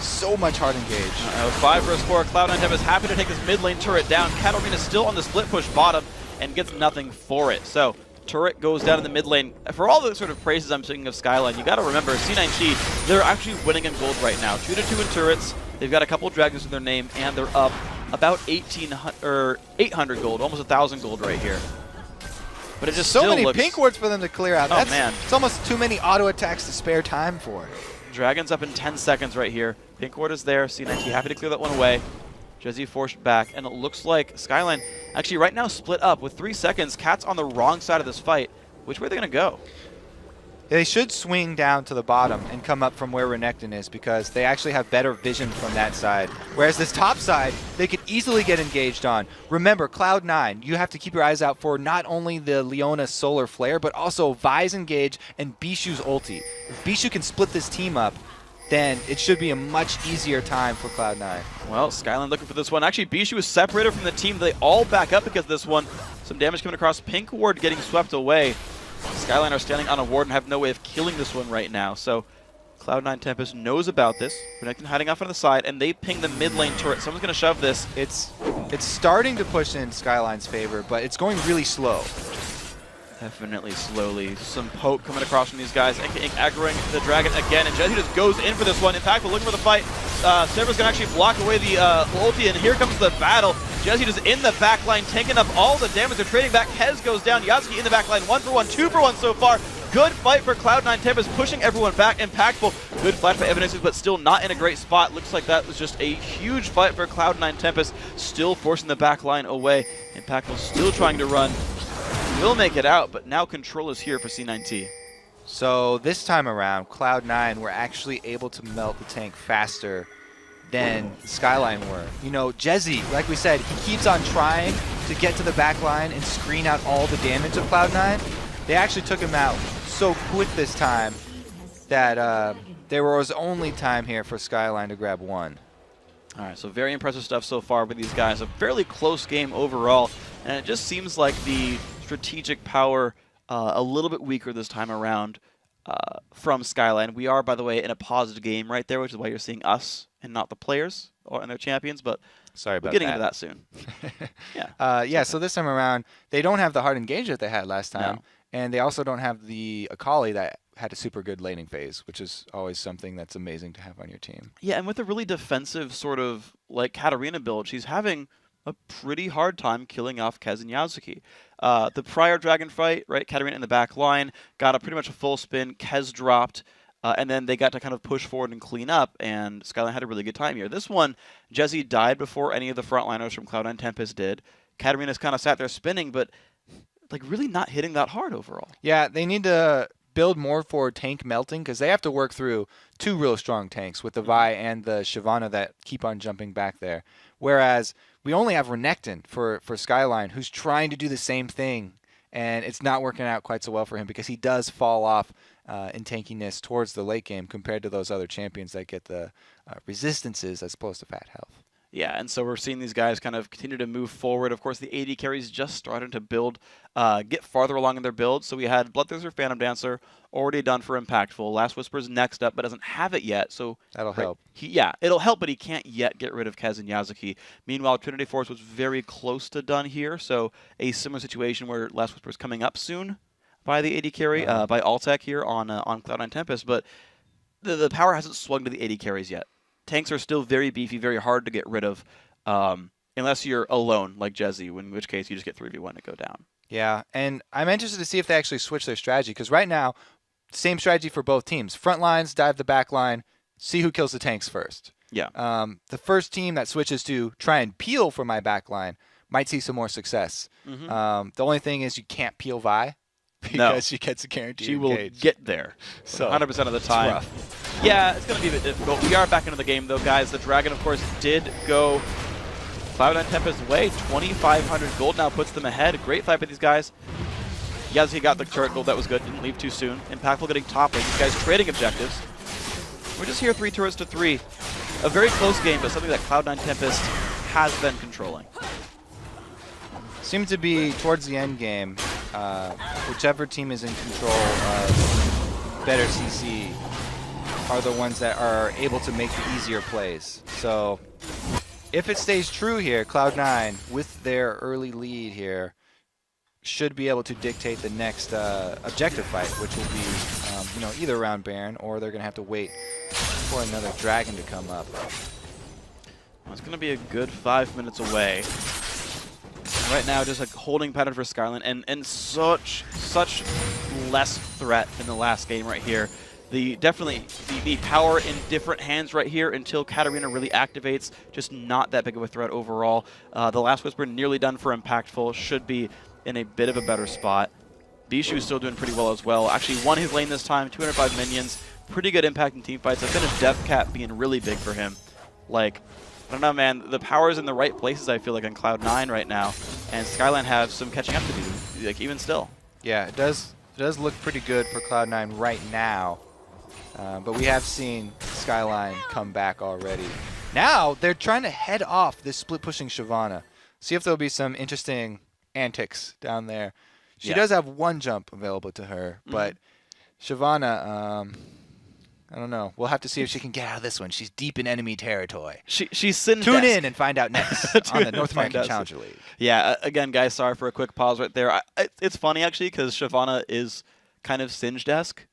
so much hard engage. 5 vs 4, Cloud9 Tempest happy to take this mid lane turret down. Katarina still on the split push bottom and gets nothing for it. So turret goes down in the mid lane. For all the sort of praises I'm singing of Skyline, you got to remember C9T, they're actually winning in gold right now. 2-2 in turrets. They've got a couple dragons in their name, and they're up about 800 gold, almost 1,000 gold right here. But it just so still many looks... pink wards for them to clear out. Oh, man. It's almost too many auto attacks to spare time for. Dragon's up in 10 seconds right here. Pink ward is there. C9T happy to clear that one away. Jezzy forced back, and it looks like Skyline actually right now split up with 3 seconds. Cat's on the wrong side of this fight. Which way are they going to go? They should swing down to the bottom and come up from where Renekton is because they actually have better vision from that side. Whereas this top side, they could easily get engaged on. Remember, Cloud9, you have to keep your eyes out for not only the Leona Solar Flare, but also Vi's engage and Bishu's ulti. If Bishu can split this team up, then it should be a much easier time for Cloud9. Well, Skyline looking for this one. Actually, Bishu is separated from the team. They all back up because of this one. Some damage coming across. Pink ward getting swept away. Skyline are standing on a ward and have no way of killing this one right now. So Cloud9 Tempest knows about this. Renekton hiding off on the side, and they ping the mid lane turret. Someone's going to shove this. It's starting to push in Skyline's favor, but it's going really slow. Definitely slowly. Some poke coming across from these guys. Inc aggroing the dragon again, and Jezzy just goes in for this one. Impactful looking for the fight. Sever's going to actually block away the ulti, and here comes the battle. Jezzy just in the back line, taking up all the damage. They're trading back. Hez goes down. Yasuki in the back line. 1-for-1, 2-for-1 so far. Good fight for Cloud9 Tempest, pushing everyone back. Impactful. Good flash by Evanescence, but still not in a great spot. Looks like that was just a huge fight for Cloud9 Tempest, still forcing the back line away. Impactful still trying to run. Will make it out, but now control is here for C9T. So this time around, Cloud9 were actually able to melt the tank faster than Skyline were. You know, Jezzy, like we said, he keeps on trying to get to the back line and screen out all the damage of Cloud9. They actually took him out so quick this time that there was only time here for Skyline to grab one. All right, so very impressive stuff so far with these guys. A fairly close game overall, and it just seems like the strategic power a little bit weaker this time around from Skyline. We are, by the way, in a paused game right there, which is why you're seeing us and not the players and their champions, but sorry about we're getting into that soon. Yeah, so this time around, they don't have the hard engage that they had last time, and they also don't have the Akali that had a super good laning phase, which is always something that's amazing to have on your team. Yeah, and with a really defensive sort of like Katarina build, she's having a pretty hard time killing off Kez and Yasuki. The prior Dragon fight, right, Katarina in the back line, got a pretty much a full spin, Kez dropped, and then they got to kind of push forward and clean up, and Skyline had a really good time here. This one, Jesse died before any of the frontliners from Cloud9 Tempest did. Katarina's kind of sat there spinning, but like really not hitting that hard overall. Yeah, they need to build more for tank melting because they have to work through two real strong tanks with the Vi and the Shyvana that keep on jumping back there. Whereas we only have Renekton for Skyline, who's trying to do the same thing, and it's not working out quite so well for him because he does fall off in tankiness towards the late game compared to those other champions that get the resistances as opposed to fat health. Yeah, and so we're seeing these guys kind of continue to move forward. Of course, the AD carries just starting to build, get farther along in their build. So we had Bloodthirster, Phantom Dancer already done for Impactful. Last Whisper's next up, but doesn't have it yet. So that'll help. Yeah, it'll help, but he can't yet get rid of Kez and Yasuki. Meanwhile, Trinity Force was very close to done here. So a similar situation where Last Whisper's coming up soon by the AD carry, by Altec here on Cloud9 Tempest. But the power hasn't swung to the AD carries yet. Tanks are still very beefy, very hard to get rid of, unless you're alone like Jesse, in which case you just get 3v1 to go down. Yeah, and I'm interested to see if they actually switch their strategy, because right now, same strategy for both teams. Front lines, dive the back line, see who kills the tanks first. Yeah. The first team that switches to try and peel for my back line might see some more success. The only thing is you can't peel Vi, because she gets a guaranteed engage. Will get there, so 100% of the time. It's rough. Yeah, it's going to be a bit difficult. We are back into the game, though, guys. The Dragon, of course, did go Cloud9 Tempest's way. 2,500 gold now puts them ahead. Great fight with these guys. Yasuki got the turret gold. That was good. Didn't leave too soon. Impactful getting top lane. These guys trading objectives. We're just here 3 turrets to 3. A very close game, but something that Cloud9 Tempest has been controlling. Seems to be towards the end game, whichever team is in control of better CC are the ones that are able to make the easier plays. So if it stays true here, Cloud9, with their early lead here, should be able to dictate the next objective fight, which will be either around Baron or they're going to have to wait for another Dragon to come up. Well, it's going to be a good 5 minutes away. Right now, just a holding pattern for Skyline, and such less threat in the last game right here. Definitely the power in different hands right here until Katarina really activates. Just not that big of a threat overall. The Last Whisper nearly done for Impactful. Should be in a bit of a better spot. Bishu's still doing pretty well as well. Actually won his lane this time. 205 minions. Pretty good impact in team fights. I finished Death Cap being really big for him. Like, I don't know, man. The power's in the right places, I feel like, on Cloud9 right now. And Skyline have some catching up to do, like, even still. Yeah, it does look pretty good for Cloud9 right now. But we have seen Skyline come back already. Now they're trying to head off this split-pushing Shyvana. See if there'll be some interesting antics down there. She does have one jump available to her, but Shyvana, I don't know. We'll have to see if she can get out of this one. She's deep in enemy territory. She's sitting. Tune in and find out next on the North American Challenger League. Yeah, again, guys, sorry for a quick pause right there. It's funny, actually, because Shyvana is kind of Singed-esque.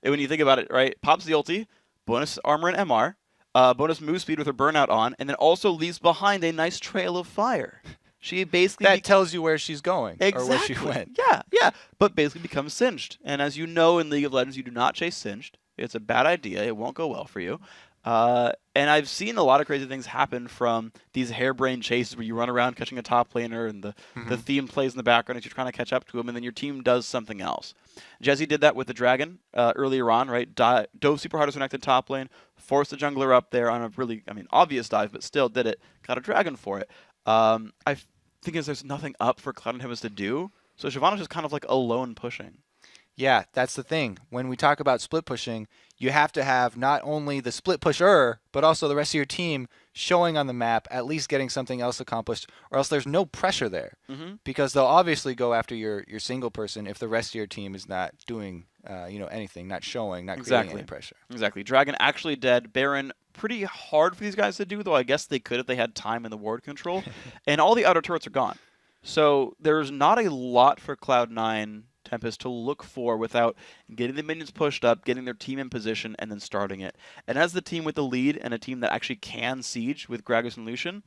When you think about it, right? Pops the ulti, bonus armor and MR, bonus move speed with her burnout on, and then also leaves behind a nice trail of fire. She basically... That tells you where she's going, or where she went. Yeah, but basically becomes Singed. And as you know, in League of Legends, you do not chase Singed. It's a bad idea. It won't go well for you. And I've seen a lot of crazy things happen from these harebrained chases where you run around catching a top laner and the theme plays in the background as you're trying to catch up to him, and then your team does something else. Jesse did that with the Dragon earlier on, right? Dove super hard as connected top lane, forced the jungler up there on a really, obvious dive, but still did it. Got a Dragon for it. I think there's nothing up for Cloud9 Tempest to do, so Shyvana's just kind of like alone pushing. Yeah, that's the thing. When we talk about split pushing, you have to have not only the split pusher, but also the rest of your team showing on the map, at least getting something else accomplished, or else there's no pressure there. Because they'll obviously go after your single person if the rest of your team is not doing anything, not showing, not creating any pressure. Exactly. Dragon actually dead. Baron, pretty hard for these guys to do, though I guess they could if they had time in the ward control. And all the outer turrets are gone. So there's not a lot for Cloud9 Tempest to look for without getting the minions pushed up, getting their team in position, and then starting it. And as the team with the lead and a team that actually can siege with Gragas and Lucian,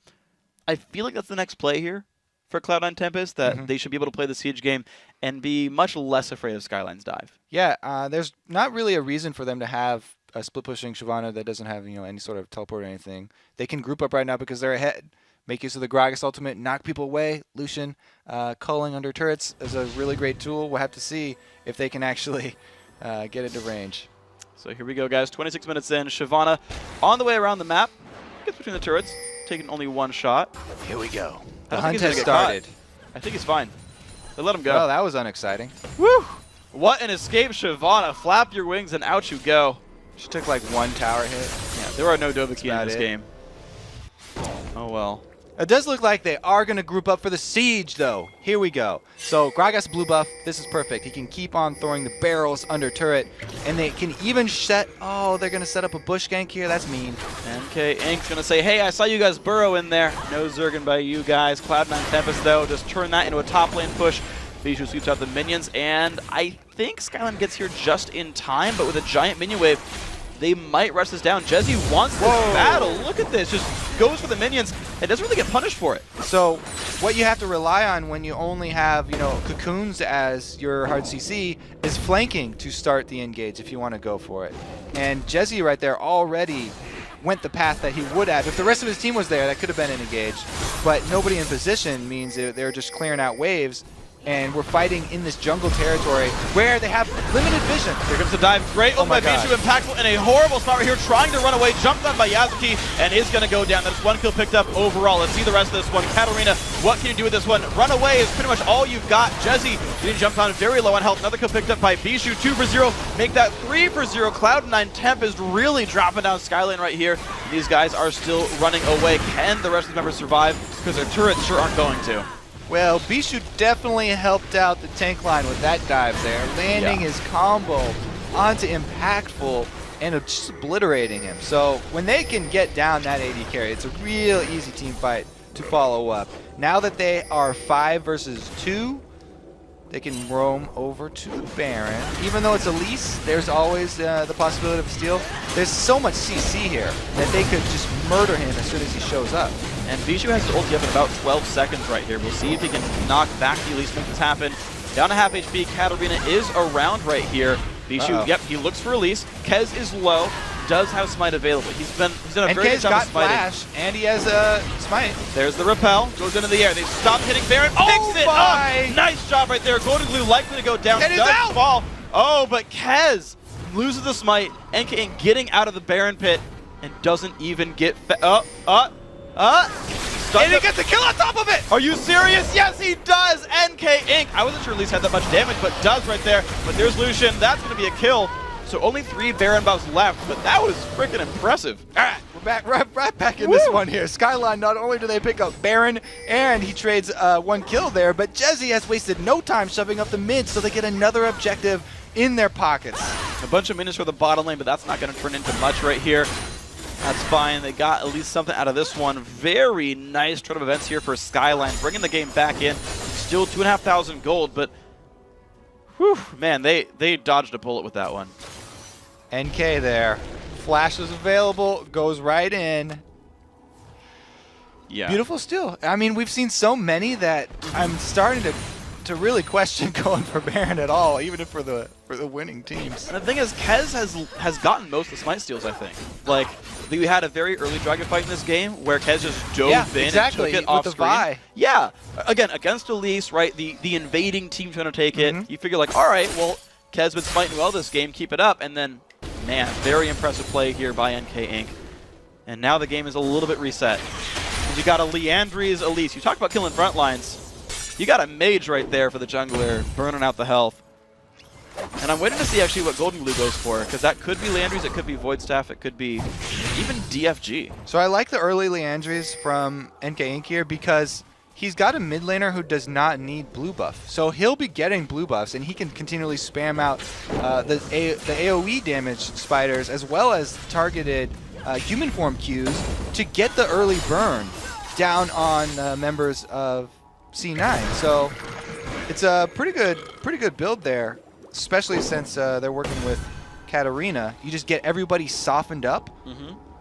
I feel like that's the next play here for Cloud9 Tempest, that they should be able to play the Siege game and be much less afraid of Skyline's dive. Yeah, there's not really a reason for them to have a split pushing Shyvana that doesn't have any sort of teleport or anything. They can group up right now because they're ahead. Make use of the Gragas ultimate, knock people away. Lucian culling under turrets is a really great tool. We'll have to see if they can actually get into range. So here we go, guys. 26 minutes in. Shyvana on the way around the map. Gets between the turrets, taking only one shot. Here we go. I The don't think hunt he's gonna has get started. caught. I think he's fine. They let him go. Well, that was unexciting. Woo! What an escape, Shyvana. Flap your wings and out you go. She took like one tower hit. Yeah, there are no Dovahkiin in about this it. game. Oh well. It does look like they are going to group up for the Siege, though. Here we go. So Gragas blue buff. This is perfect. He can keep on throwing the barrels under turret. And they can even set... Oh, they're going to set up a bush gank here. That's mean. NK Ink's going to say, hey, I saw you guys burrow in there. No Zergan by you guys. Cloud9 Tempest, though, just turn that into a top lane push. Bijou sweeps out the minions, and I think Skyline gets here just in time, but with a giant minion wave, they might rush this down. Jezzy wants this battle. Look at this. Just goes for the minions and doesn't really get punished for it. So what you have to rely on when you only have, cocoons as your hard CC is flanking to start the engage if you want to go for it. And Jezzy right there already went the path that he would have. If the rest of his team was there, that could have been an engage. But nobody in position means they're just clearing out waves. And we're fighting in this jungle territory where they have limited vision. Here comes the dive. Great open by Bijou. Impactful in a horrible spot right here. Trying to run away. Jumped on by Yazuki and is going to go down. That's one kill picked up overall. Let's see the rest of this one. Katarina, what can you do with this one? Run away is pretty much all you've got. Jezzy getting jumped on very low on health. Another kill picked up by Bijou. 2 for 0. Make that 3 for 0. Cloud9 Temp is really dropping down Skyline right here. These guys are still running away. Can the rest of the members survive? Because their turrets sure aren't going to. Well, Bijou definitely helped out the tank line with that dive there, landing his combo onto Impactful and just obliterating him. So when they can get down that AD carry, it's a real easy team fight to follow up. Now that they are 5 versus 2, they can roam over to Baron. Even though it's Elise, there's always the possibility of steal. There's so much CC here that they could just murder him as soon as he shows up. And Bijou has to ulti up in about 12 seconds right here. We'll see if he can knock back the Elise, make this happen. Down to half HP, Katarina is around right here. Bijou, yep, he looks for Elise. Kez is low, does have Smite available. He's done a very good job of smiting. Flash, and he has a Smite. There's the repel, goes into the air. They stop hitting Baron, picks it up. Nice job right there. Golden Glue likely to go down, and does out. fall. Oh, but Kez loses the Smite. NK getting out of the Baron pit and doesn't even get and he gets a kill on top of it! Are you serious? Yes, he does! NK Inc. I wasn't sure Elise had that much damage, but does right there. But there's Lucian. That's going to be a kill. So only 3 Baron buffs left, but that was freaking impressive. All right, we're back, right back in this one here. Skyline, not only do they pick up Baron, and he trades 1 kill there, but Jezzy has wasted no time shoving up the mid, so they get another objective in their pockets. A bunch of minions for the bottom lane, but that's not going to turn into much right here. That's fine. They got at least something out of this one. Very nice turn of events here for Skyline, bringing the game back in. Still 2,500 gold, but whew, man, they dodged a bullet with that one. NK there. Flash is available, goes right in. Yeah. Beautiful steal. I mean, we've seen so many that I'm starting to really question going for Baron at all, even if for the winning teams. And the thing is, Kez has gotten most of the Smite steals, I think. Like, we had a very early Dragon fight in this game where Kez just dove in and took it off screen. Vi. Yeah, again, against Elise, right, the invading team trying to take it, you figure like, all right, well, Kez been smiting well this game, keep it up, and then, man, very impressive play here by NK Inc. And now the game is a little bit reset. You got a Leandri's Elise. You talk about killing front lines. You got a mage right there for the jungler, burning out the health. And I'm waiting to see actually what Golden Glue goes for, because that could be Leandri's, it could be Void Staff, it could be even DFG. So I like the early Leandri's from NK Inc. here because he's got a mid laner who does not need blue buff. So he'll be getting blue buffs, and he can continually spam out the AoE damage spiders as well as targeted human form Qs to get the early burn down on members of C9. So it's a pretty good build there, especially since they're working with Katarina. You just get everybody softened up,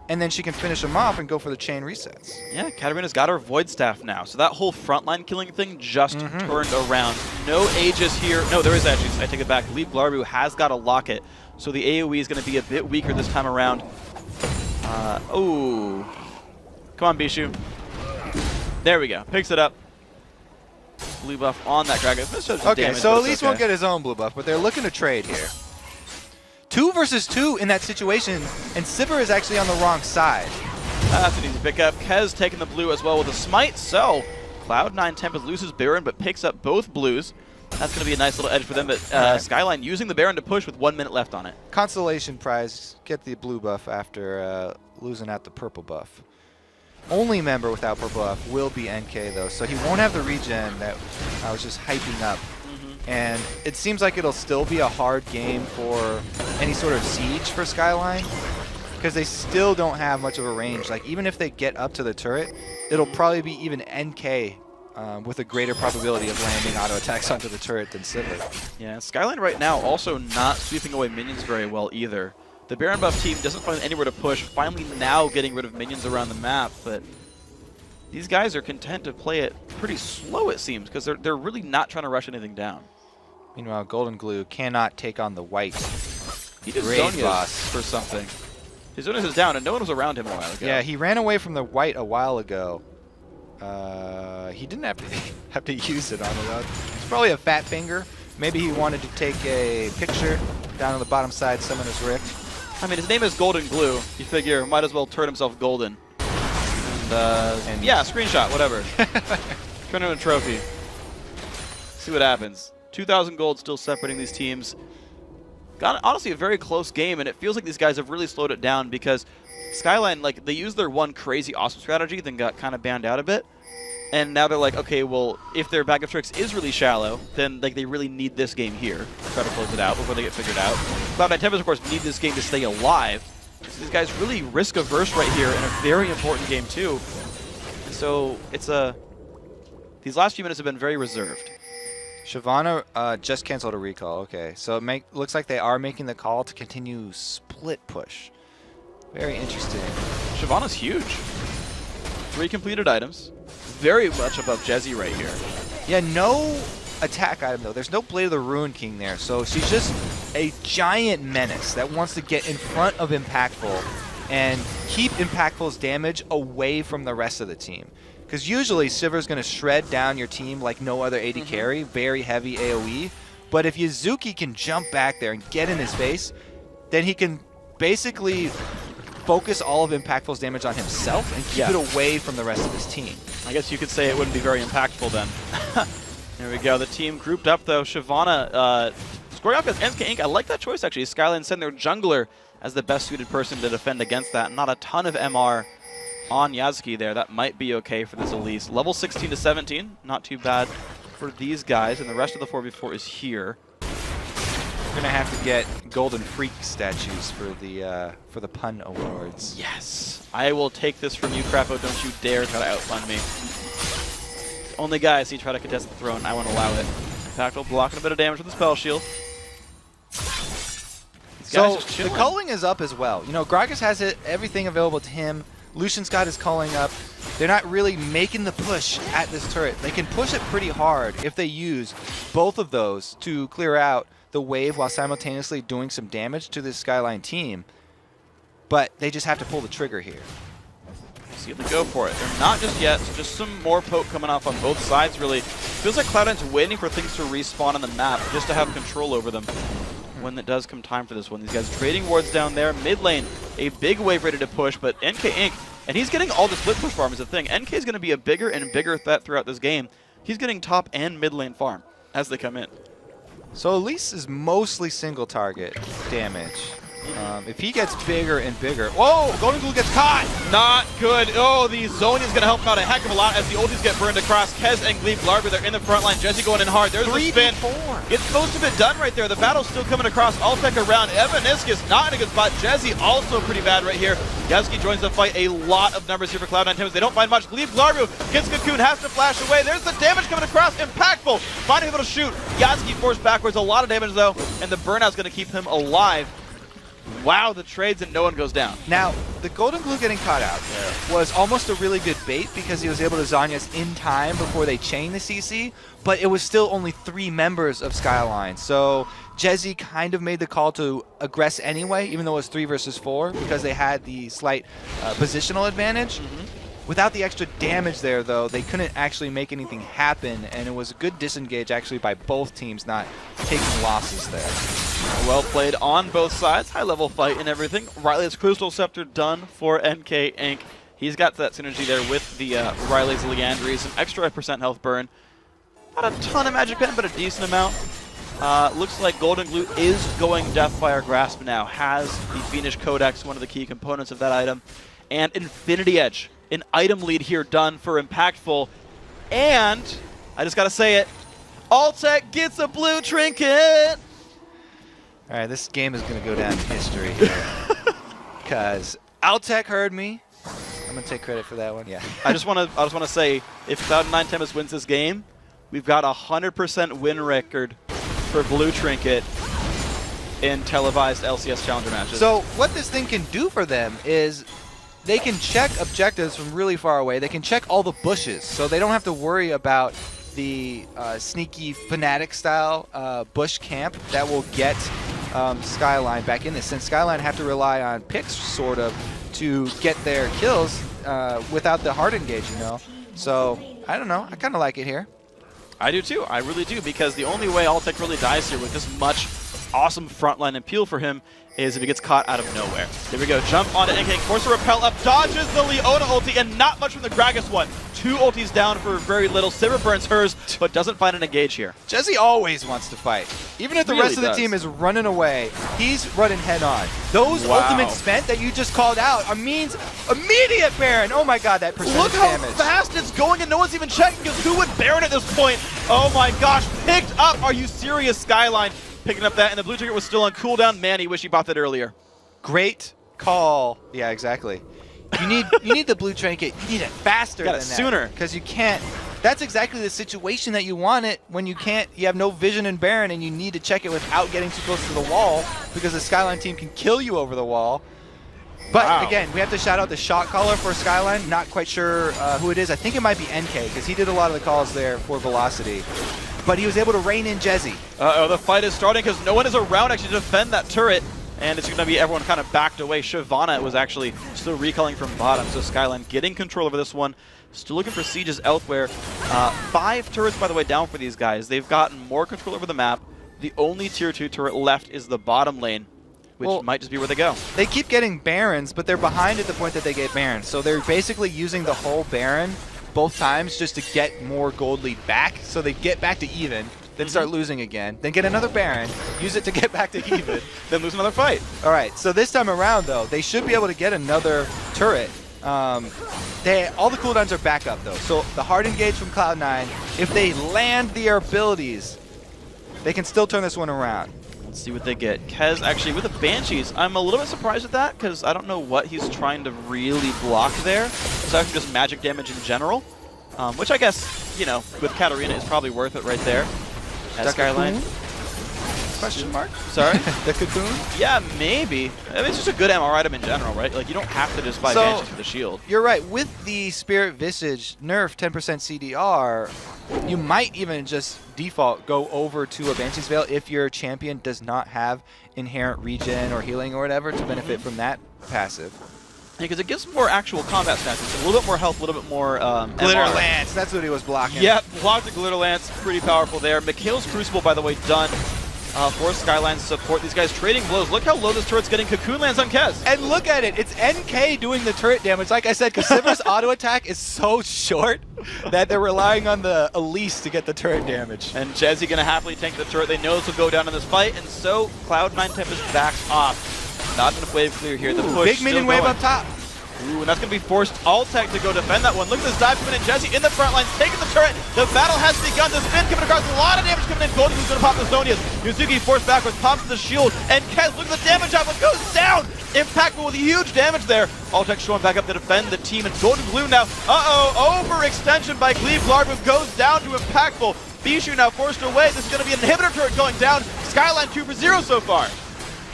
and then she can finish them off and go for the chain resets. Yeah, Katarina's got her Void Staff now, so that whole frontline killing thing just turned around. No Aegis here. No, there is actually. I take it back. Leap Glarbu has got a Locket, so the AoE is going to be a bit weaker this time around. Oh. Come on, Bishu. There we go. Picks it up. Blue buff on that Dragon. Okay, so Elise won't get his own blue buff, but they're looking to trade here. 2 versus 2 in that situation, and Sivir is actually on the wrong side. That's an easy pickup. Kez taking the blue as well with a smite, so Cloud9 Tempest loses Baron, but picks up both blues. That's going to be a nice little edge for them, but Skyline using the Baron to push with 1 minute left on it. Consolation prize, get the blue buff after losing out the purple buff. Only member without purple buff will be NK though, so he won't have the regen that I was just hyping up. And it seems like it'll still be a hard game for any sort of siege for Skyline, because they still don't have much of a range. Like, even if they get up to the turret, it'll probably be even NK with a greater probability of landing auto attacks onto the turret than Sivir. Yeah, Skyline right now also not sweeping away minions very well either. The Baron buff team doesn't find anywhere to push, finally now getting rid of minions around the map, but these guys are content to play it pretty slow, it seems, because they're really not trying to rush anything down. Meanwhile, Golden Glue cannot take on the white He just raid Zonia's boss for something. His Zonia's is down, and no one was around him a while ago. Yeah, he ran away from the white a while ago. He didn't have to use it on it though. It's probably a fat finger. Maybe he wanted to take a picture down on the bottom side, Summoner's Rift. I mean, his name is Golden Glue. You figure might as well turn himself golden. And yeah, screenshot, whatever. Turn in a trophy. See what happens. 2,000 gold still separating these teams. Got honestly a very close game, and it feels like these guys have really slowed it down because Skyline, like, they used their one crazy awesome strategy, then got kind of banned out a bit. And now they're like, okay, well, if their bag of tricks is really shallow, then like they really need this game here to try to close it out before they get figured out. Cloud9 Tempest, of course, need this game to stay alive. So these guys really risk-averse right here in a very important game, too. So it's these last few minutes have been very reserved. Shyvana just canceled a recall. Okay, so it looks like they are making the call to continue split push. Very interesting. Shyvana's huge. 3 completed items. Very much above Jezzy right here. Yeah, no attack item though. There's no Blade of the Ruin King there, so she's just a giant menace that wants to get in front of Impactful and keep Impactful's damage away from the rest of the team. Because usually Sivir's going to shred down your team like no other AD carry, very heavy AoE. But if Yuzuki can jump back there and get in his face, then he can basically focus all of Impactful's damage on himself and keep it away from the rest of his team. I guess you could say it wouldn't be very impactful then. There we go. The team grouped up though. Shyvana scoring off against NK Inc. I like that choice actually. Skyline send their jungler as the best suited person to defend against that. Not a ton of MR on Yasuki there. That might be okay for this Elise. Level 16 to 17. Not too bad for these guys. And the rest of the 4v4 is here. We're gonna have to get Golden Freak statues for the pun awards. Yes, I will take this from you, Crapo. Don't you dare try to outfun me. Only guy I see try to contest the throne. I won't allow it. Impactful blocking a bit of damage with the spell shield. So the culling is up as well. You know, Gragas has everything available to him. Lucian's got his culling up. They're not really making the push at this turret. They can push it pretty hard if they use both of those to clear out the wave while simultaneously doing some damage to this Skyline team. But they just have to pull the trigger here. See if they go for it. They're not just yet, so just some more poke coming off on both sides, really. Feels like Cloud9's waiting for things to respawn on the map just to have control over them when it does come time for this one. These guys trading wards down there. Mid lane, a big wave ready to push, but NK Inc., and he's getting all the split push farm is the thing. NK is going to be a bigger and bigger threat throughout this game. He's getting top and mid lane farm as they come in. So Elise is mostly single target damage. If he gets bigger and bigger... Whoa! Golden Glue gets caught! Not good. Oh, the Zonia's going to help him out a heck of a lot as the ultis get burned across. Kez and Glebe Glarbu, they're in the front line. Jesse going in hard. There's the spin. It's most of it done right there. The battle's still coming across. Altec around. Evaniscus not in a good spot. Jesse also pretty bad right here. Yasuki joins the fight. A lot of numbers here for Cloud9 Tempest. They don't find much. Glebe Glarbu gets Cocoon, has to flash away. There's the damage coming across. Impactful. Finding able to shoot. Yasuki forced backwards. A lot of damage though, and the burnout's going to keep him alive. Wow, the trades and no one goes down. Now, the Golden Glue getting caught out there was almost a really good bait because he was able to Zhonya's in time before they chain the CC, but it was still only 3 members of Skyline. So Jezzy kind of made the call to aggress anyway, even though it was 3 versus 4, because they had the slight positional advantage. Without the extra damage there, though, they couldn't actually make anything happen, and it was a good disengage actually by both teams not taking losses there. Well played on both sides. High-level fight and everything. Riley's Crystal Scepter done for NK Inc. He's got that synergy there with the Riley's Leandry. Some extra % health burn. Not a ton of magic pen, but a decent amount. Looks like Golden Glue is going Deathfire Grasp now. Has the Fiendish Codex, one of the key components of that item. And Infinity Edge. An item lead here done for Impactful. And, I just gotta say it, Altec gets a blue trinket! Alright, this game is going to go down in history because Altec heard me. I'm going to take credit for that one. Yeah. I just want to say, if Cloud9 Tempest wins this game, we've got a 100% win record for blue trinket in televised LCS Challenger matches. So what this thing can do for them is they can check objectives from really far away. They can check all the bushes, so they don't have to worry about the sneaky Fnatic style bush camp that will get Skyline back in this, since Skyline have to rely on picks sort of to get their kills without the hard engage, you know. So I don't know, I kind of like it here. I do too, I really do, because the only way Altec really dies here with this much awesome frontline appeal for him is if he gets caught out of nowhere. There we go, jump onto NK, force a repel up, dodges the Leona ulti, and not much from the Gragas one. 2 ultis down for very little. Sivir burns hers, but doesn't find an engage here. Jezzy always wants to fight. Even if the rest of the team is running away, he's running head on. Those ultimates spent that you just called out means immediate Baron. Oh my god, that percentage damage. Look how fast it's going and no one's even checking, because who would Baron at this point? Oh my gosh, picked up. Are you serious, Skyline? Picking up that, and the blue ticket was still on cooldown. Man, he wish he bought that earlier. Great call. Yeah, exactly. You need the blue trinket. You need it faster than that. Sooner. Because you can't. That's exactly the situation that you want it when you can't. You have no vision in Baron, and you need to check it without getting too close to the wall, because the Skyline team can kill you over the wall. But again, we have to shout out the shot caller for Skyline. Not quite sure who it is. I think it might be NK, because he did a lot of the calls there for Velocity. But he was able to rein in Jezzy. Uh-oh, the fight is starting because no one is around actually to defend that turret. And it's going to be everyone kind of backed away. Shyvana was actually still recalling from bottom. So Skyline getting control over this one. Still looking for sieges elsewhere. 5 turrets, by the way, down for these guys. They've gotten more control over the map. The only tier 2 turret left is the bottom lane, which might just be where they go. They keep getting Barons, but they're behind at the point that they get Barons. So they're basically using the whole Baron both times just to get more gold lead back, so they get back to even, then start losing again, then get another Baron, use it to get back to even, then lose another fight. All right, so this time around, though, they should be able to get another turret. All the cooldowns are back up, though, so the hard engage from Cloud9, if they land their abilities, they can still turn this one around. Let's see what they get. Kez actually with the Banshees. I'm a little bit surprised at that, because I don't know what he's trying to really block there. It's actually just magic damage in general, which I guess, you know, with Katarina is probably worth it right there. At Skyline. Question mark? Sorry? The Cocoon? Yeah, maybe. I mean, it's just a good MR item in general, right? Like, you don't have to just buy Banshees for the shield. You're right. With the Spirit Visage nerf 10% CDR, you might even just default go over to a Banshee's Veil if your champion does not have inherent regen or healing or whatever to benefit from that passive. Yeah, because it gives more actual combat stats. It's a little bit more health, a little bit more Glitter MR. Lance, that's what he was blocking. Yep, blocked the Glitter Lance. Pretty powerful there. Mikhail's Crucible, by the way, done for Skyline's support. These guys trading blows. Look how low this turret's getting. Cocoon lands on Kez. And look at it. It's NK doing the turret damage. Like I said, because Sivir's auto attack is so short that they're relying on the Elise to get the turret damage. And Jezzy going to happily tank the turret. They know this will go down in this fight. And so Cloud9 Tempest backs off. Not enough wave clear here. The push big minion wave up top. Ooh, and that's going to be forced Altec to go defend that one. Look at this dive coming in. Jezzy in the front lines, taking the turret. The battle has begun. The spin coming across. A lot of damage coming in. Golden who's going to pop the Zonias. Yuzuki forced backwards, pops the shield. And Kez, look at the damage output. Goes down. Impactful with huge damage there. Altec showing back up to defend the team. And Golden Glue now. Overextension by Cleave. Larvu goes down to Impactful. Bishu now forced away. This is going to be an inhibitor turret going down. Skyline 2 for 0 so far.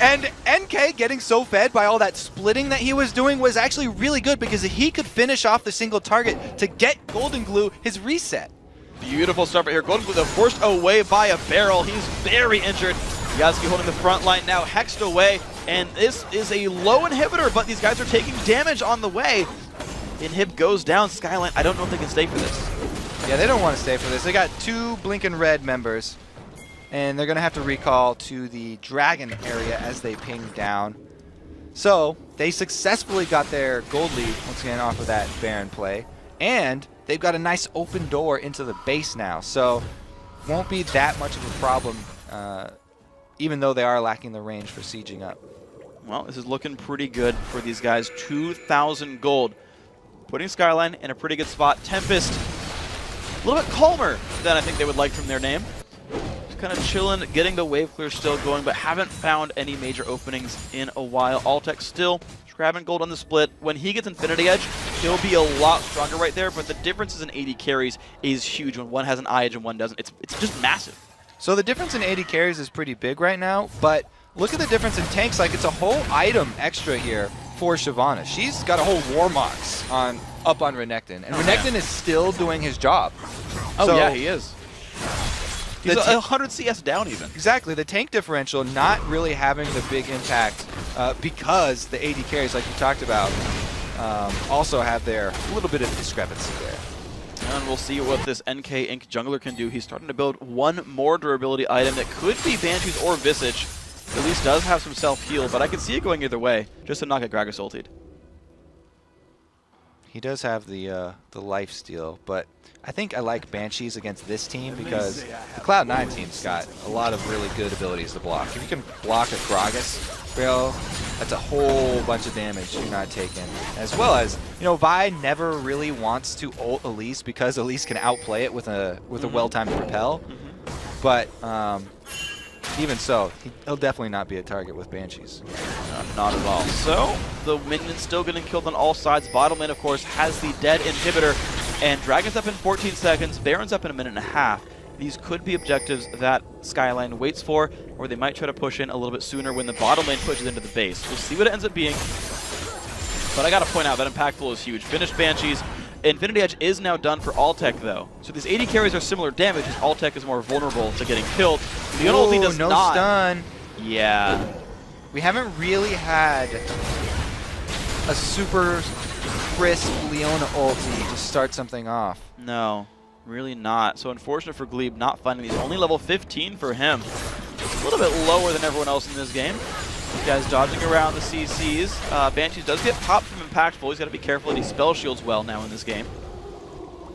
And NK getting so fed by all that splitting that he was doing was actually really good because he could finish off the single target to get Golden Glue his reset. Beautiful start right here. Golden Glue forced away by a barrel. He's very injured. Yazgi holding the front line now, hexed away. And this is a low inhibitor, but these guys are taking damage on the way. Inhib goes down. Skyline, I don't know if they can stay for this. Yeah, they don't want to stay for this. They got 2 Blinking Red members. And they're going to have to recall to the Dragon area as they ping down. So they successfully got their gold lead once again off of that Baron play. And they've got a nice open door into the base now. So won't be that much of a problem, even though they are lacking the range for sieging up. Well, this is looking pretty good for these guys. 2,000 gold. Putting Skyline in a pretty good spot. Tempest, a little bit calmer than I think they would like from their name. Kind of chilling, getting the wave clear still going, but haven't found any major openings in a while. Altec still grabbing gold on the split. When he gets Infinity Edge, he'll be a lot stronger right there, but the differences in 80 carries is huge when one has an eye edge and one doesn't. It's just massive. So the difference in 80 carries is pretty big right now, but look at the difference in tanks. Like, it's a whole item extra here for Shyvana. She's got a whole Warmox up on Renekton, and Renekton is still doing his job. Oh, so, yeah, he is. He's 100 CS down even. Exactly. The tank differential not really having the big impact because the 80 carries, like you talked about, also have their little bit of discrepancy there. And we'll see what this NK Inc. jungler can do. He's starting to build one more durability item that could be Banshees or Visage. At least does have some self-heal, but I can see it going either way, just to not get Gragas ultied. He does have the life steal, but I think I like Banshees against this team because the Cloud9 team's got a lot of really good abilities to block. If you can block a Gragas barrel, that's a whole bunch of damage you're not taking. As well as, you know, Vi never really wants to ult Elise because Elise can outplay it with a well-timed repel. But even so, he'll definitely not be a target with Banshees. Not at all. So, the minion's still getting killed on all sides. Bottom lane, of course, has the dead inhibitor. And Dragon's up in 14 seconds. Baron's up in a minute and a half. These could be objectives that Skyline waits for, or they might try to push in a little bit sooner when the bottom lane pushes into the base. We'll see what it ends up being. But I gotta point out that impactful is huge. Finished Banshees. Infinity Edge is now done for Altec, though. So these 80 carries are similar damage, as Altec is more vulnerable to getting killed. The ulti does no not. Stun. Yeah. We haven't really had a super crisp Leona ulti to start something off. No, really not. So unfortunate for Glebe not finding these. Only level 15 for him. A little bit lower than everyone else in this game. These guys dodging around the CCs. Banshees does get popped from Impactful. He's got to be careful that he spell shields well now in this game.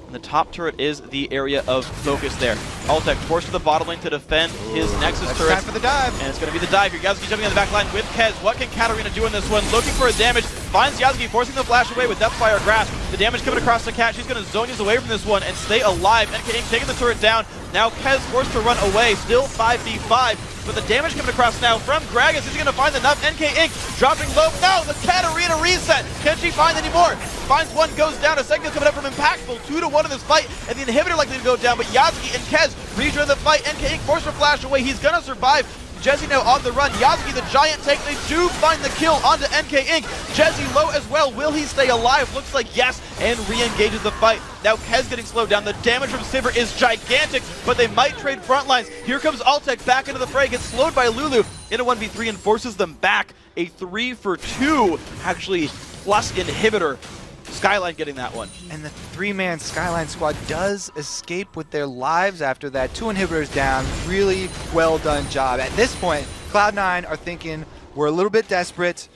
And the top turret is the area of focus there. Altec forced to the bottom lane to defend his Nexus turret. Time for the dive. And it's going to be the dive here. Yazgi jumping on the back line with Kez. What can Katarina do in this one? Looking for a damage. Finds Yazgi, forcing the flash away with Deathfire Grasp. The damage coming across the cat. She's going to zone away from this one and stay alive. NK Inc. taking the turret down. Now Kez forced to run away. Still 5v5. But the damage coming across now from Gragas. Is he going to find enough? NK Inc. dropping low. No, the Katarina reset. Can she find any more? Finds one, goes down. A second coming up from Impactful. 2-1 in this fight. And the inhibitor likely to go down. But Yazgi and Kez rejoin the fight. NK Inc. forced to flash away. He's going to survive. Jesse now on the run. Yazgi, the giant tank. They do find the kill onto NK Inc. Jesse low as well. Will he stay alive? Looks like yes. And re-engages the fight. Now Kez getting slowed down. The damage from Sivir is gigantic, but they might trade front lines. Here comes Altec back into the fray. Gets slowed by Lulu in a 1v3 and forces them back. A 3-for-2 actually plus inhibitor. Skyline getting that one. And the 3-man Skyline squad does escape with their lives after that. 2 inhibitors down. Really well done job. At this point, Cloud9 are thinking we're a little bit desperate.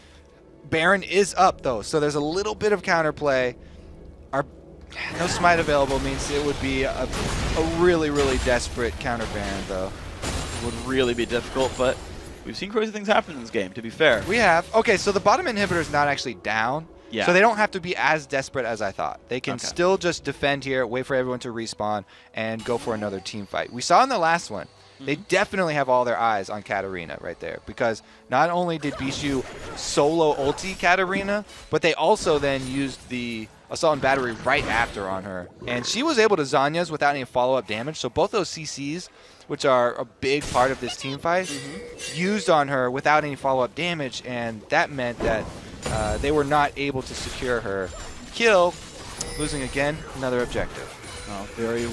Baron is up though, so there's a little bit of counterplay. No smite available means it would be a really, really desperate counter Baron though. It would really be difficult, but we've seen crazy things happen in this game, to be fair. We have. Okay, so the bottom inhibitor is not actually down. Yeah. So they don't have to be as desperate as I thought. They can still just defend here, wait for everyone to respawn, and go for another team fight. We saw in the last one, they definitely have all their eyes on Katarina right there, because not only did Bishu solo ulti Katarina, but they also then used the Assault and Battery right after on her. And she was able to Zanya's without any follow-up damage, so both those CCs, which are a big part of this team fight, used on her without any follow-up damage, and that meant that they were not able to secure her kill, losing again another objective. Oh, very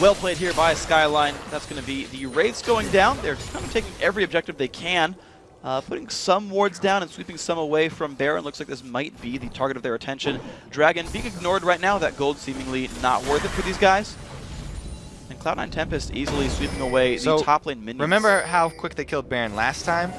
well played here by Skyline. That's going to be the Wraiths going down. They're kind of taking every objective they can, putting some wards down and sweeping some away from Baron. Looks like this might be the target of their attention. Dragon being ignored right now. That gold seemingly not worth it for these guys. And Cloud9 Tempest easily sweeping away the top lane minions. Remember how quick they killed Baron last time?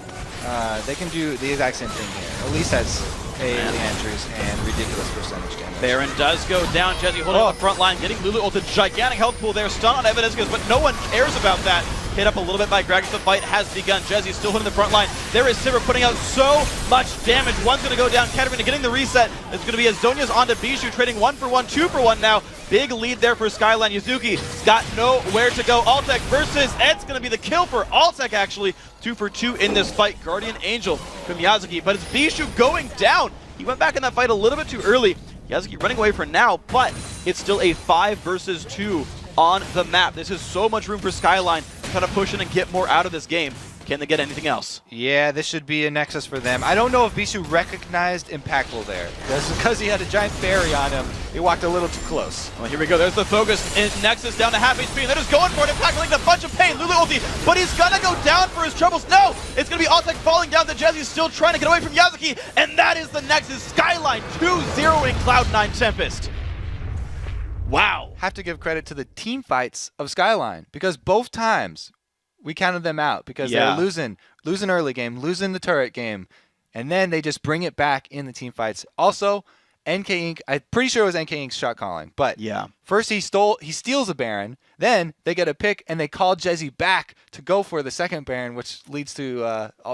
They can do the exact same thing here. At least has entries and ridiculous percentage damage. Baron does go down. Jesse holding up the front line, getting Lulu ulted. Gigantic health pool there. Stun on Evidence, but no one cares about that. Hit up a little bit by Gragas. The fight has begun. Jesse still hitting the front line. There is Sivir putting out so much damage. One's going to go down. Katarina getting the reset. It's going to be Azonia's onto Bijou, trading 1-for-1, 2-for-1 now. Big lead there for Skyline. Yuzuki's got nowhere to go. Altec versus Ed's going to be the kill for Altec, actually. 2-for-2 in this fight. Guardian Angel from Yazuki, but it's Bijou going down. He went back in that fight a little bit too early. Yazuki running away for now, but it's still a 5 versus 2 on the map. This is so much room for Skyline to kind of push in and get more out of this game. Can they get anything else? Yeah, this should be a Nexus for them. I don't know if Bijou recognized Impactful there. That's because he had a giant fairy on him. He walked a little too close. Well, here we go. There's the focus. In Nexus down to half HP, and they're just going for it. Impactful taking a bunch of pain. Lulu ulti, but he's gonna go down for his troubles. No! It's gonna be Altec falling down to Jesse, still trying to get away from Yazuki, and that is the Nexus. Skyline 2-0ing Cloud9 Tempest. Wow. Have to give credit to the team fights of Skyline, because both times we counted them out because they're losing early game, losing the turret game, and then they just bring it back in the team fights. Also, NK Inc., I'm pretty sure it was NK Inc.'s shot calling, but first he steals a Baron, then they get a pick and they call Jesse back to go for the second Baron, which leads to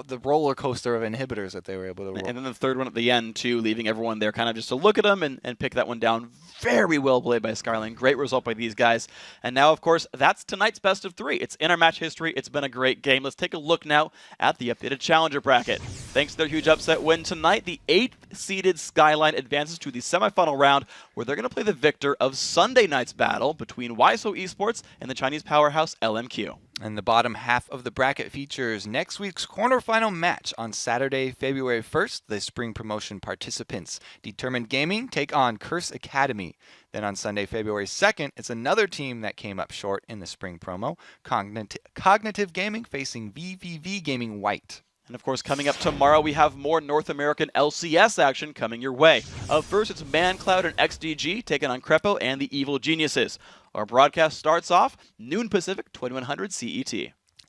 the roller coaster of inhibitors that they were able to roll. And then the third one at the end too, leaving everyone there kind of just to look at them and pick that one down. Very well played by Skyline. Great result by these guys. And now, of course, that's tonight's best of 3. It's in our match history. It's been a great game. Let's take a look now at the updated Challenger bracket. Thanks to their huge upset win tonight, the 8th-seeded Skyline advances to the semifinal round, where they're going to play the victor of Sunday night's battle between YSO Esports and the Chinese powerhouse LMQ. And the bottom half of the bracket features next week's quarterfinal match on Saturday, February 1st. The spring promotion participants, Determined Gaming, take on Curse Academy. Then on Sunday, February 2nd, it's another team that came up short in the spring promo, Cognitive Gaming facing VVV Gaming White. And of course, coming up tomorrow, we have more North American LCS action coming your way. Up first, it's ManCloud and XDG taking on Crepo and the Evil Geniuses. Our broadcast starts off noon Pacific, 2100 CET.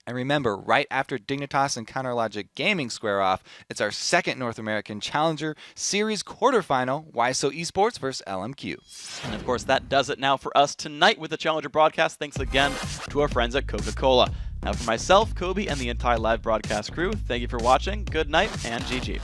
And remember, right after Dignitas and Counterlogic Gaming square off, it's our second North American Challenger Series quarterfinal, YSO Esports versus LMQ. And of course, that does it now for us tonight with the Challenger broadcast. Thanks again to our friends at Coca-Cola. Now for myself, Kobe, and the entire live broadcast crew, thank you for watching, good night, and GG.